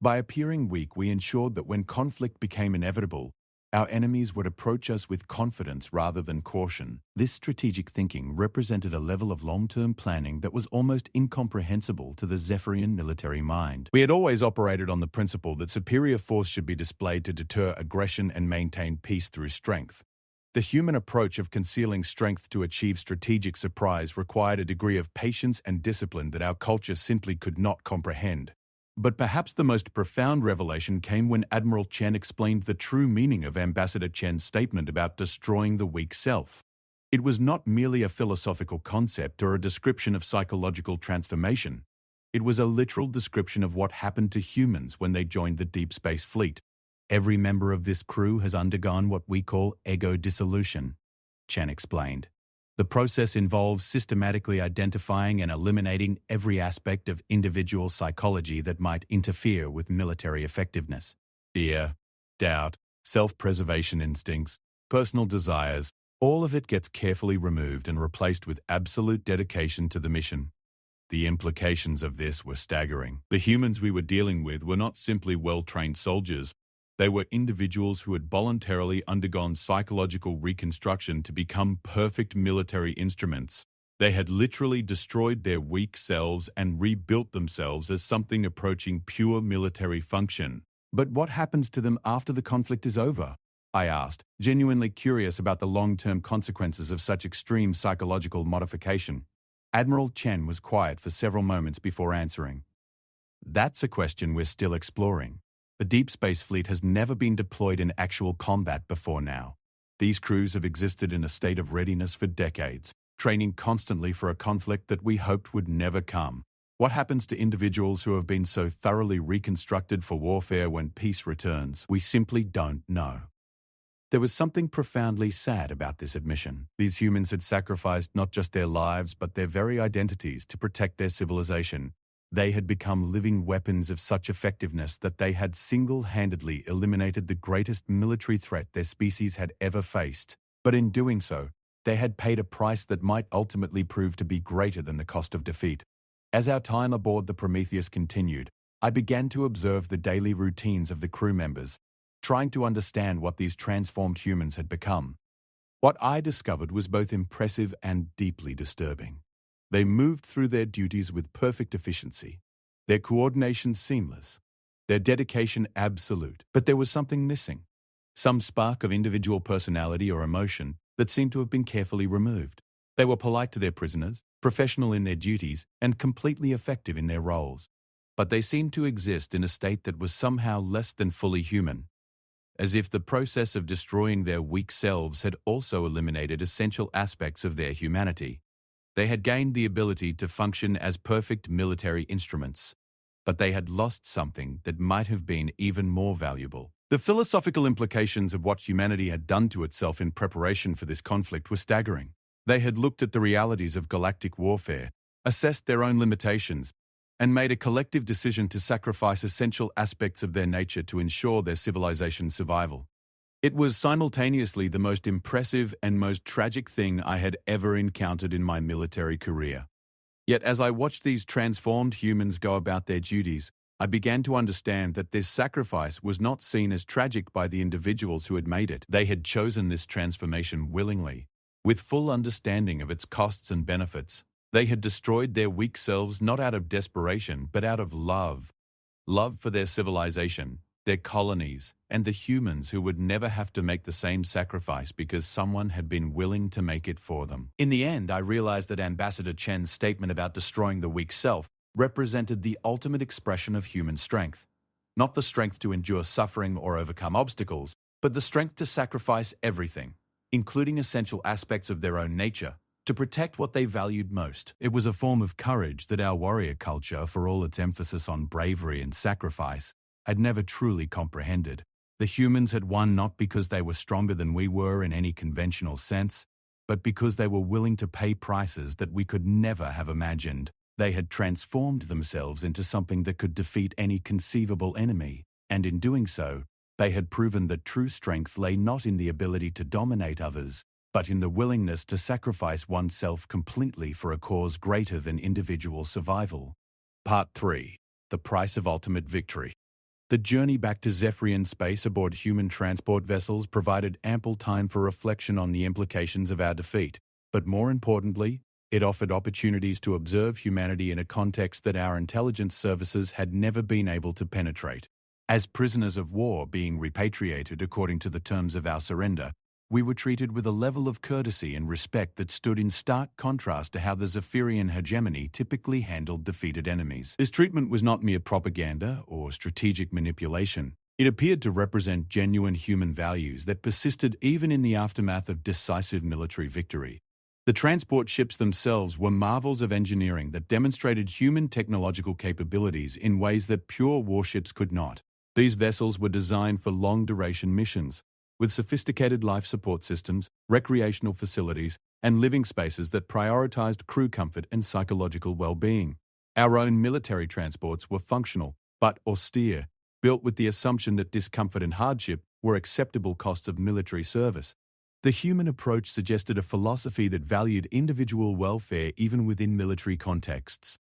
By appearing weak, we ensured that when conflict became inevitable, our enemies would approach us with confidence rather than caution. This strategic thinking represented a level of long-term planning that was almost incomprehensible to the Zephyrian military mind. We had always operated on the principle that superior force should be displayed to deter aggression and maintain peace through strength. The human approach of concealing strength to achieve strategic surprise required a degree of patience and discipline that our culture simply could not comprehend. But perhaps the most profound revelation came when Admiral Chen explained the true meaning of Ambassador Chen's statement about destroying the weak self. It was not merely a philosophical concept or a description of psychological transformation. It was a literal description of what happened to humans when they joined the Deep Space Fleet. Every member of this crew has undergone what we call ego dissolution, Chen explained. The process involves systematically identifying and eliminating every aspect of individual psychology that might interfere with military effectiveness. Fear, doubt, self-preservation instincts, personal desires, all of it gets carefully removed and replaced with absolute dedication to the mission. The implications of this were staggering. The humans we were dealing with were not simply well-trained soldiers. They were individuals who had voluntarily undergone psychological reconstruction to become perfect military instruments. They had literally destroyed their weak selves and rebuilt themselves as something approaching pure military function. But what happens to them after the conflict is over? I asked, genuinely curious about the long-term consequences of such extreme psychological modification. Admiral Chen was quiet for several moments before answering. That's a question we're still exploring. The Deep Space Fleet has never been deployed in actual combat before now. These crews have existed in a state of readiness for decades, training constantly for a conflict that we hoped would never come. What happens to individuals who have been so thoroughly reconstructed for warfare when peace returns? We simply don't know. There was something profoundly sad about this admission. These humans had sacrificed not just their lives but their very identities to protect their civilization. They had become living weapons of such effectiveness that they had single-handedly eliminated the greatest military threat their species had ever faced. But in doing so, they had paid a price that might ultimately prove to be greater than the cost of defeat. As our time aboard the Prometheus continued, I began to observe the daily routines of the crew members, trying to understand what these transformed humans had become. What I discovered was both impressive and deeply disturbing. They moved through their duties with perfect efficiency, their coordination seamless, their dedication absolute. But there was something missing, some spark of individual personality or emotion that seemed to have been carefully removed. They were polite to their prisoners, professional in their duties, and completely effective in their roles. But they seemed to exist in a state that was somehow less than fully human, as if the process of destroying their weak selves had also eliminated essential aspects of their humanity. They had gained the ability to function as perfect military instruments, but they had lost something that might have been even more valuable. The philosophical implications of what humanity had done to itself in preparation for this conflict were staggering. They had looked at the realities of galactic warfare, assessed their own limitations, and made a collective decision to sacrifice essential aspects of their nature to ensure their civilization's survival. It was simultaneously the most impressive and most tragic thing I had ever encountered in my military career. Yet as I watched these transformed humans go about their duties, I began to understand that this sacrifice was not seen as tragic by the individuals who had made it. They had chosen this transformation willingly, with full understanding of its costs and benefits. They had destroyed their weak selves not out of desperation, but out of love. Love for their civilization, their colonies, and the humans who would never have to make the same sacrifice because someone had been willing to make it for them. In the end, I realized that Ambassador Chen's statement about destroying the weak self represented the ultimate expression of human strength. Not the strength to endure suffering or overcome obstacles, but the strength to sacrifice everything, including essential aspects of their own nature, to protect what they valued most. It was a form of courage that our warrior culture, for all its emphasis on bravery and sacrifice, had never truly comprehended. The humans had won not because they were stronger than we were in any conventional sense, but because they were willing to pay prices that we could never have imagined. They had transformed themselves into something that could defeat any conceivable enemy, and in doing so, they had proven that true strength lay not in the ability to dominate others, but in the willingness to sacrifice oneself completely for a cause greater than individual survival. Part 3. The Price of Ultimate Victory. The journey back to Zephyrian space aboard human transport vessels provided ample time for reflection on the implications of our defeat, but more importantly, it offered opportunities to observe humanity in a context that our intelligence services had never been able to penetrate. As prisoners of war being repatriated according to the terms of our surrender, we were treated with a level of courtesy and respect that stood in stark contrast to how the Zephyrian hegemony typically handled defeated enemies. This treatment was not mere propaganda or strategic manipulation. It appeared to represent genuine human values that persisted even in the aftermath of decisive military victory. The transport ships themselves were marvels of engineering that demonstrated human technological capabilities in ways that pure warships could not. These vessels were designed for long-duration missions, with sophisticated life support systems, recreational facilities, and living spaces that prioritized crew comfort and psychological well-being. Our own military transports were functional, but austere, built with the assumption that discomfort and hardship were acceptable costs of military service. The human approach suggested a philosophy that valued individual welfare even within military contexts.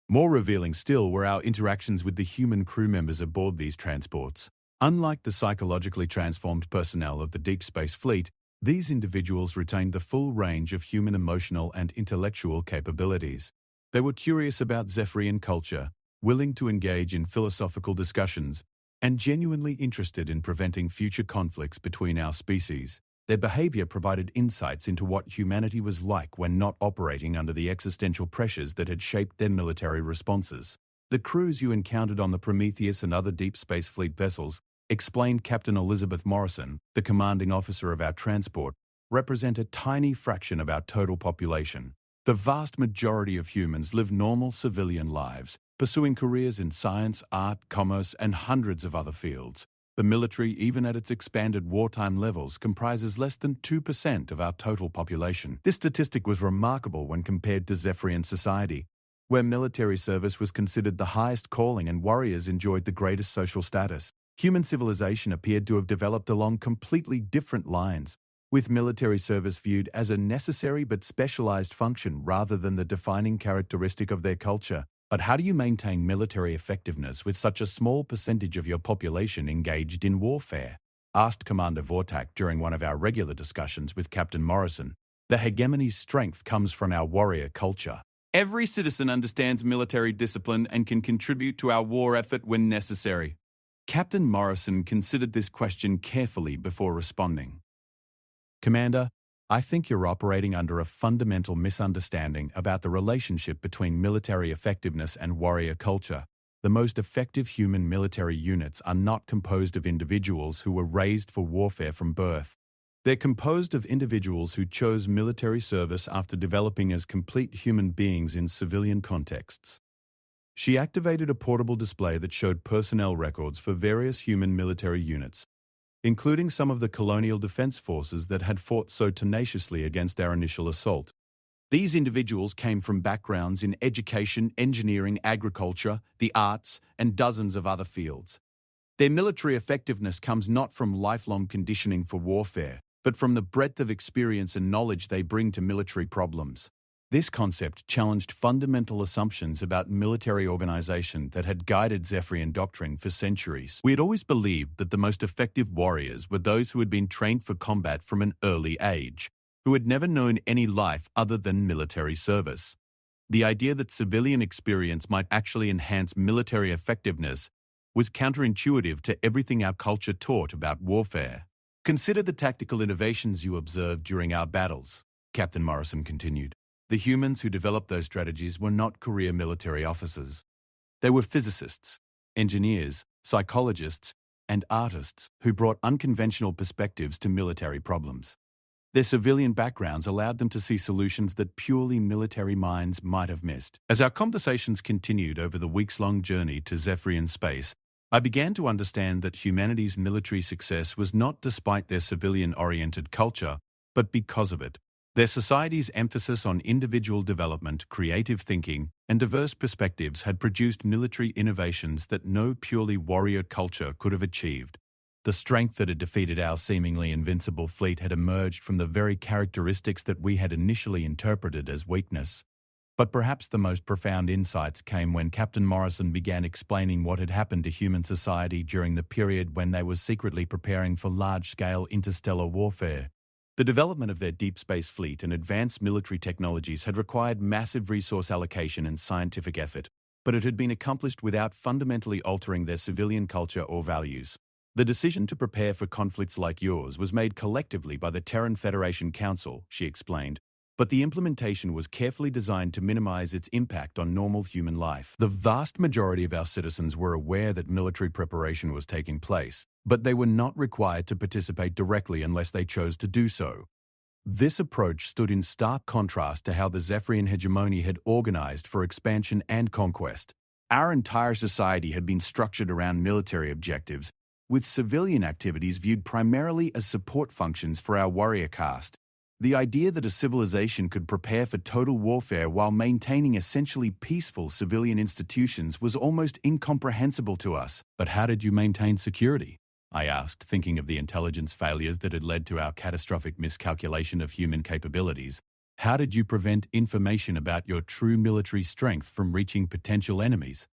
More revealing still were our interactions with the human crew members aboard these transports. Unlike the psychologically transformed personnel of the Deep Space Fleet, these individuals retained the full range of human emotional and intellectual capabilities. They were curious about Zephyrian culture, willing to engage in philosophical discussions, and genuinely interested in preventing future conflicts between our species. Their behavior provided insights into what humanity was like when not operating under the existential pressures that had shaped their military responses. The crews you encountered on the Prometheus and other Deep Space Fleet vessels, explained Captain Elizabeth Morrison, the commanding officer of our transport, represent a tiny fraction of our total population. The vast majority of humans live normal civilian lives, pursuing careers in science, art, commerce, and hundreds of other fields. The military, even at its expanded wartime levels, comprises less than 2% of our total population. This statistic was remarkable when compared to Zephyrian society, where military service was considered the highest calling and warriors enjoyed the greatest social status. Human civilization appeared to have developed along completely different lines, with military service viewed as a necessary but specialized function rather than the defining characteristic of their culture. But how do you maintain military effectiveness with such a small percentage of your population engaged in warfare? Asked Commander Vortak during one of our regular discussions with Captain Morrison. The hegemony's strength comes from our warrior culture. Every citizen understands military discipline and can contribute to our war effort when necessary. Captain Morrison considered this question carefully before responding. Commander, I think you're operating under a fundamental misunderstanding about the relationship between military effectiveness and warrior culture. The most effective human military units are not composed of individuals who were raised for warfare from birth. They're composed of individuals who chose military service after developing as complete human beings in civilian contexts. She activated a portable display that showed personnel records for various human military units, including some of the colonial defense forces that had fought so tenaciously against our initial assault. These individuals came from backgrounds in education, engineering, agriculture, the arts, and dozens of other fields. Their military effectiveness comes not from lifelong conditioning for warfare, but from the breadth of experience and knowledge they bring to military problems. This concept challenged fundamental assumptions about military organization that had guided Zephyrian doctrine for centuries. We had always believed that the most effective warriors were those who had been trained for combat from an early age, who had never known any life other than military service. The idea that civilian experience might actually enhance military effectiveness was counterintuitive to everything our culture taught about warfare. Consider the tactical innovations you observed during our battles, Captain Morrison continued. The humans who developed those strategies were not career military officers. They were physicists, engineers, psychologists, and artists who brought unconventional perspectives to military problems. Their civilian backgrounds allowed them to see solutions that purely military minds might have missed. As our conversations continued over the weeks-long journey to Zephyrian space, I began to understand that humanity's military success was not despite their civilian-oriented culture, but because of it. Their society's emphasis on individual development, creative thinking, and diverse perspectives had produced military innovations that no purely warrior culture could have achieved. The strength that had defeated our seemingly invincible fleet had emerged from the very characteristics that we had initially interpreted as weakness. But perhaps the most profound insights came when Captain Morrison began explaining what had happened to human society during the period when they were secretly preparing for large-scale interstellar warfare. The development of their deep space fleet and advanced military technologies had required massive resource allocation and scientific effort, but it had been accomplished without fundamentally altering their civilian culture or values. The decision to prepare for conflicts like yours was made collectively by the Terran Federation Council, she explained, but the implementation was carefully designed to minimize its impact on normal human life. The vast majority of our citizens were aware that military preparation was taking place, but they were not required to participate directly unless they chose to do so. This approach stood in stark contrast to how the Zephyrian hegemony had organized for expansion and conquest. Our entire society had been structured around military objectives, with civilian activities viewed primarily as support functions for our warrior caste. The idea that a civilization could prepare for total warfare while maintaining essentially peaceful civilian institutions was almost incomprehensible to us. But how did you maintain security? I asked, thinking of the intelligence failures that had led to our catastrophic miscalculation of human capabilities. How did you prevent information about your true military strength from reaching potential enemies?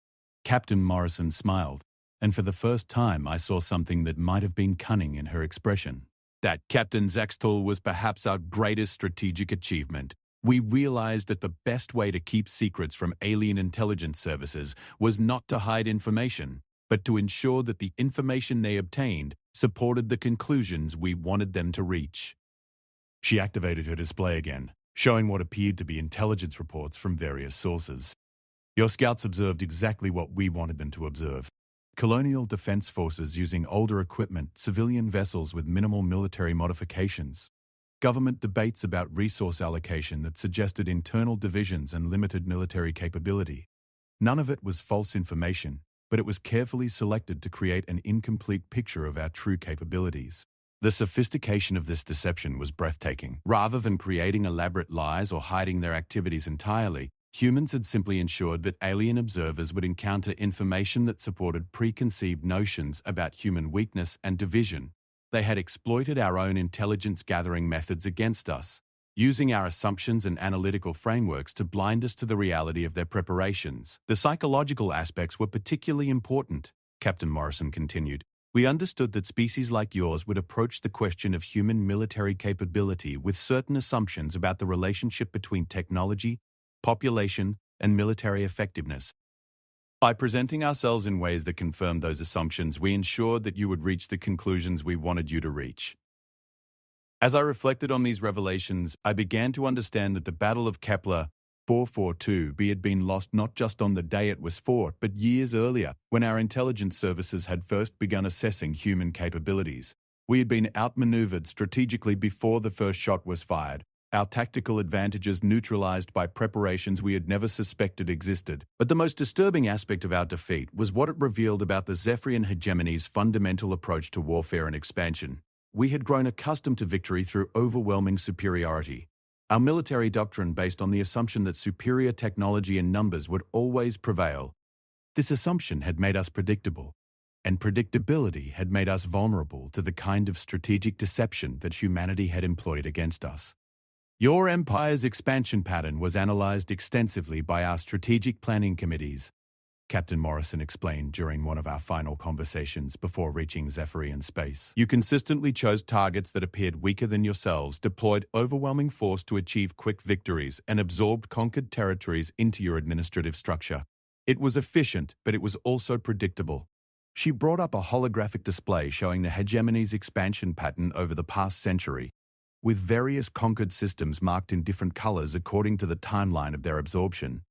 Captain Morrison smiled, and for the first time I saw something that might have been cunning in her expression. That, Captain Zaxtal, was perhaps our greatest strategic achievement. We realized that the best way to keep secrets from alien intelligence services was not to hide information, but to ensure that the information they obtained supported the conclusions we wanted them to reach. She activated her display again, showing what appeared to be intelligence reports from various sources. Your scouts observed exactly what we wanted them to observe. Colonial defense forces using older equipment, civilian vessels with minimal military modifications. Government debates about resource allocation that suggested internal divisions and limited military capability. None of it was false information, but it was carefully selected to create an incomplete picture of our true capabilities. The sophistication of this deception was breathtaking. Rather than creating elaborate lies or hiding their activities entirely, humans had simply ensured that alien observers would encounter information that supported preconceived notions about human weakness and division. They had exploited our own intelligence-gathering methods against us, using our assumptions and analytical frameworks to blind us to the reality of their preparations. The psychological aspects were particularly important, Captain Morrison continued. We understood that species like yours would approach the question of human military capability with certain assumptions about the relationship between technology, population, and military effectiveness. By presenting ourselves in ways that confirmed those assumptions, we ensured that you would reach the conclusions we wanted you to reach. As I reflected on these revelations, I began to understand that the Battle of Kepler 442b had been lost not just on the day it was fought, but years earlier, when our intelligence services had first begun assessing human capabilities. We had been outmaneuvered strategically before the first shot was fired, our tactical advantages neutralized by preparations we had never suspected existed. But the most disturbing aspect of our defeat was what it revealed about the Zephyrian hegemony's fundamental approach to warfare and expansion. We had grown accustomed to victory through overwhelming superiority. Our military doctrine based on the assumption that superior technology and numbers would always prevail. This assumption had made us predictable, and predictability had made us vulnerable to the kind of strategic deception that humanity had employed against us. Your empire's expansion pattern was analyzed extensively by our strategic planning committees, Captain Morrison explained during one of our final conversations before reaching Zephyrian space. You consistently chose targets that appeared weaker than yourselves, deployed overwhelming force to achieve quick victories, and absorbed conquered territories into your administrative structure. It was efficient, but it was also predictable. She brought up a holographic display showing the hegemony's expansion pattern over the past century, with various conquered systems marked in different colors according to the timeline of their absorption.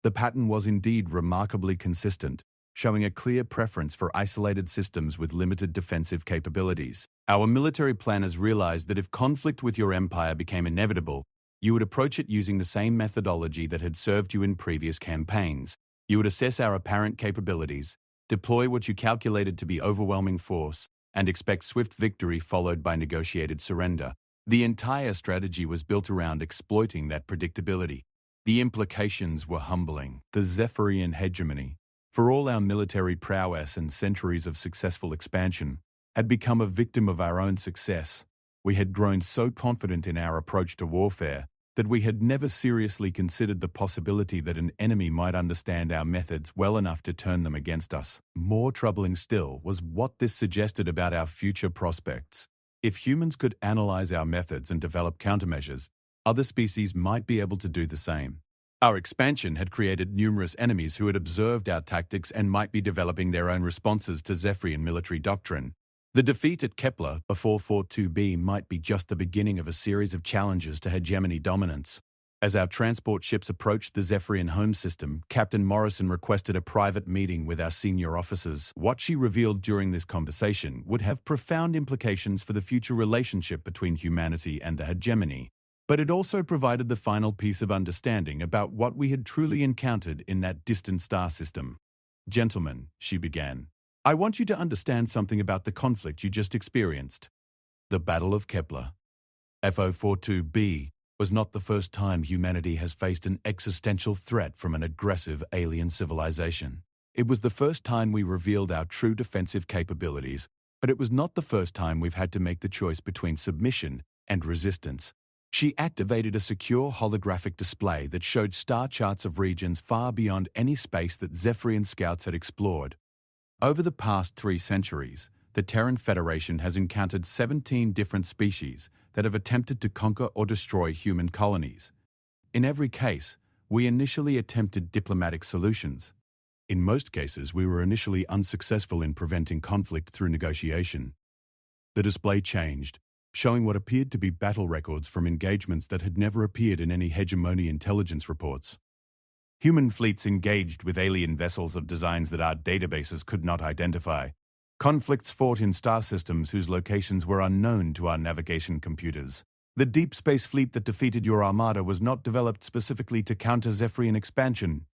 The pattern was indeed remarkably consistent, showing a clear preference for isolated systems with limited defensive capabilities. Our military planners realized that if conflict with your empire became inevitable, you would approach it using the same methodology that had served you in previous campaigns. You would assess our apparent capabilities, deploy what you calculated to be overwhelming force, and expect swift victory followed by negotiated surrender. The entire strategy was built around exploiting that predictability. The implications were humbling. The Zephyrian hegemony, for all our military prowess and centuries of successful expansion, had become a victim of our own success. We had grown so confident in our approach to warfare that we had never seriously considered the possibility that an enemy might understand our methods well enough to turn them against us. More troubling still was what this suggested about our future prospects. If humans could analyze our methods and develop countermeasures, other species might be able to do the same. Our expansion had created numerous enemies who had observed our tactics and might be developing their own responses to Zephyrian military doctrine. The defeat at Kepler, 442b, might be just the beginning of a series of challenges to hegemony dominance. As our transport ships approached the Zephyrian home system, Captain Morrison requested a private meeting with our senior officers. What she revealed during this conversation would have profound implications for the future relationship between humanity and the hegemony, but it also provided the final piece of understanding about what we had truly encountered in that distant star system. Gentlemen, she began, I want you to understand something about the conflict you just experienced. The Battle of Kepler, 442b, was not the first time humanity has faced an existential threat from an aggressive alien civilization. It was the first time we revealed our true defensive capabilities But it was not the first time we've had to make the choice between submission and resistance. She activated a secure holographic display that showed star charts of regions far beyond any space that Zephyrian scouts had explored. Over the past 3 centuries, the Terran Federation has encountered 17 different species that have attempted to conquer or destroy human colonies. In every case, we initially attempted diplomatic solutions. In most cases, we were initially unsuccessful in preventing conflict through negotiation. The display changed, showing what appeared to be battle records from engagements that had never appeared in any hegemony intelligence reports. Human fleets engaged with alien vessels of designs that our databases could not identify. Conflicts fought in star systems whose locations were unknown to our navigation computers. The deep space fleet that defeated your armada was not developed specifically to counter Zephyrian expansion,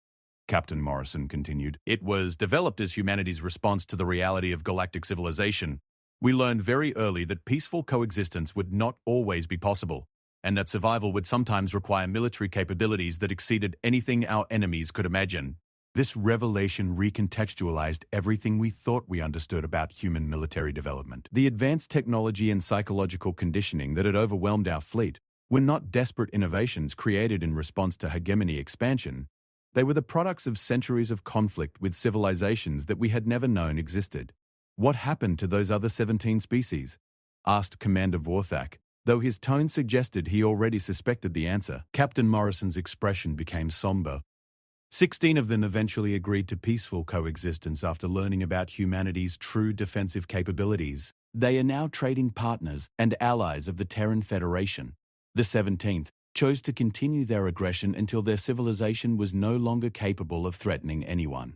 Captain Morrison continued. It was developed as humanity's response to the reality of galactic civilization. We learned very early that peaceful coexistence would not always be possible, and that survival would sometimes require military capabilities that exceeded anything our enemies could imagine. This revelation recontextualized everything we thought we understood about human military development. The advanced technology and psychological conditioning that had overwhelmed our fleet were not desperate innovations created in response to hegemony expansion. They were the products of centuries of conflict with civilizations that we had never known existed. What happened to those other 17 species? Asked Commander Vorthak, though his tone suggested he already suspected the answer. Captain Morrison's expression became somber. 16 of them eventually agreed to peaceful coexistence after learning about humanity's true defensive capabilities. They are now trading partners and allies of the Terran Federation. The 17th chose to continue their aggression until their civilization was no longer capable of threatening anyone.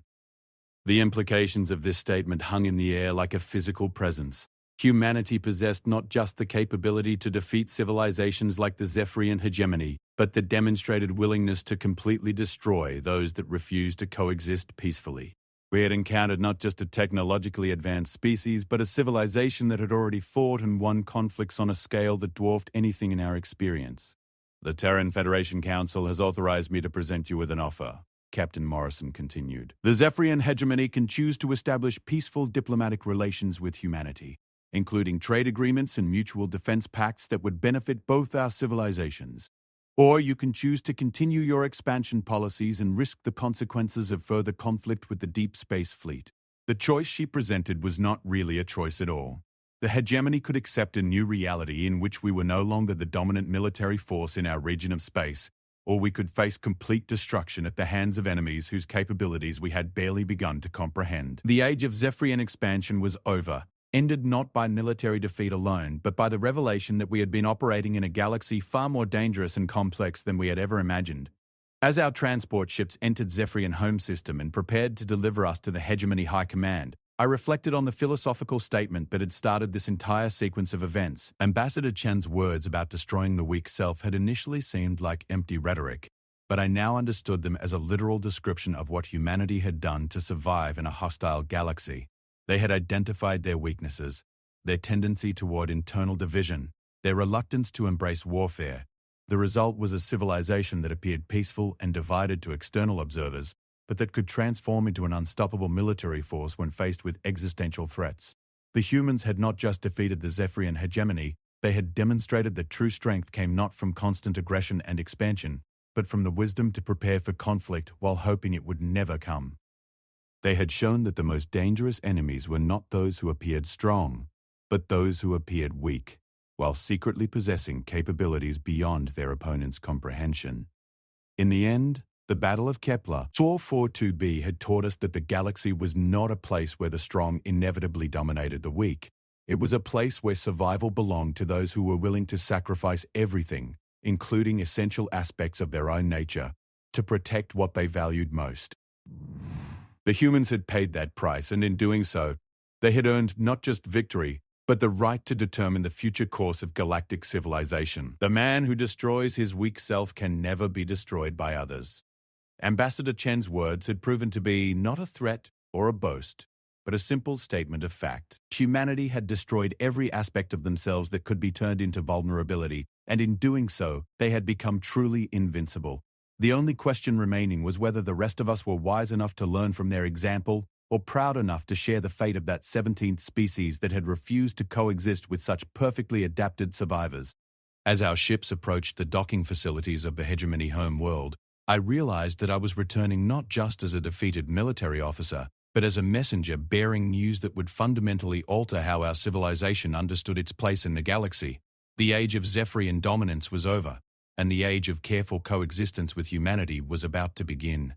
The implications of this statement hung in the air like a physical presence. Humanity possessed not just the capability to defeat civilizations like the Zephyrian hegemony, but the demonstrated willingness to completely destroy those that refused to coexist peacefully. We had encountered not just a technologically advanced species, but a civilization that had already fought and won conflicts on a scale that dwarfed anything in our experience. The Terran Federation Council has authorized me to present you with an offer, Captain Morrison continued. The Zephyrian hegemony can choose to establish peaceful diplomatic relations with humanity, including trade agreements and mutual defense pacts that would benefit both our civilizations. Or you can choose to continue your expansion policies and risk the consequences of further conflict with the Deep Space Fleet. The choice she presented was not really a choice at all. The hegemony could accept a new reality in which we were no longer the dominant military force in our region of space, or we could face complete destruction at the hands of enemies whose capabilities we had barely begun to comprehend. The age of Zephyrian expansion was over, ended not by military defeat alone, but by the revelation that we had been operating in a galaxy far more dangerous and complex than we had ever imagined. As our transport ships entered Zephyrian home system and prepared to deliver us to the hegemony high command, I reflected on the philosophical statement that had started this entire sequence of events. Ambassador Chen's words about destroying the weak self had initially seemed like empty rhetoric, but I now understood them as a literal description of what humanity had done to survive in a hostile galaxy. They had identified their weaknesses, their tendency toward internal division, their reluctance to embrace warfare. The result was a civilization that appeared peaceful and divided to external observers, but that could transform into an unstoppable military force when faced with existential threats. The humans had not just defeated the Zephyrian hegemony, they had demonstrated that true strength came not from constant aggression and expansion, but from the wisdom to prepare for conflict while hoping it would never come. They had shown that the most dangerous enemies were not those who appeared strong, but those who appeared weak, while secretly possessing capabilities beyond their opponent's comprehension. In the end, the Battle of Kepler, 442b had taught us that the galaxy was not a place where the strong inevitably dominated the weak. It was a place where survival belonged to those who were willing to sacrifice everything, including essential aspects of their own nature, to protect what they valued most. The humans had paid that price, and in doing so, they had earned not just victory, but the right to determine the future course of galactic civilization. The man who destroys his weak self can never be destroyed by others. Ambassador Chen's words had proven to be not a threat or a boast, but a simple statement of fact. Humanity had destroyed every aspect of themselves that could be turned into vulnerability, and in doing so, they had become truly invincible. The only question remaining was whether the rest of us were wise enough to learn from their example or proud enough to share the fate of that 17th species that had refused to coexist with such perfectly adapted survivors. As our ships approached the docking facilities of the hegemony home world, I realized that I was returning not just as a defeated military officer, but as a messenger bearing news that would fundamentally alter how our civilization understood its place in the galaxy. The age of Zephyrian dominance was over, and the age of careful coexistence with humanity was about to begin.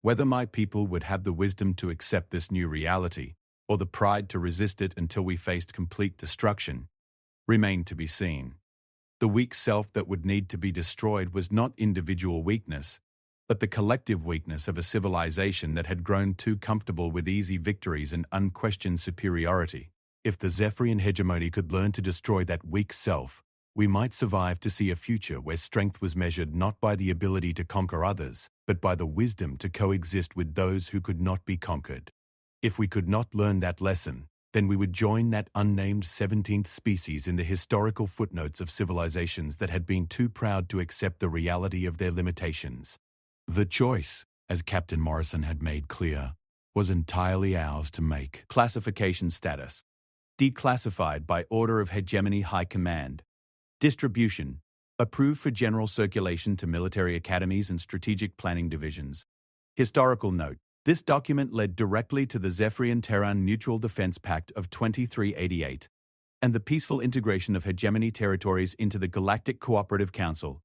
Whether my people would have the wisdom to accept this new reality, or the pride to resist it until we faced complete destruction, remained to be seen. The weak self that would need to be destroyed was not individual weakness, but the collective weakness of a civilization that had grown too comfortable with easy victories and unquestioned superiority. If the Zephyrian hegemony could learn to destroy that weak self, we might survive to see a future where strength was measured not by the ability to conquer others, but by the wisdom to coexist with those who could not be conquered. If we could not learn that lesson, then we would join that unnamed 17th species in the historical footnotes of civilizations that had been too proud to accept the reality of their limitations. The choice, as Captain Morrison had made clear, was entirely ours to make. Classification status: declassified by order of Hegemony High Command. Distribution: approved for general circulation to military academies and strategic planning divisions. Historical note: this document led directly to the Zephyrian-Terran Mutual Defense Pact of 2388 and the peaceful integration of hegemony territories into the Galactic Cooperative Council,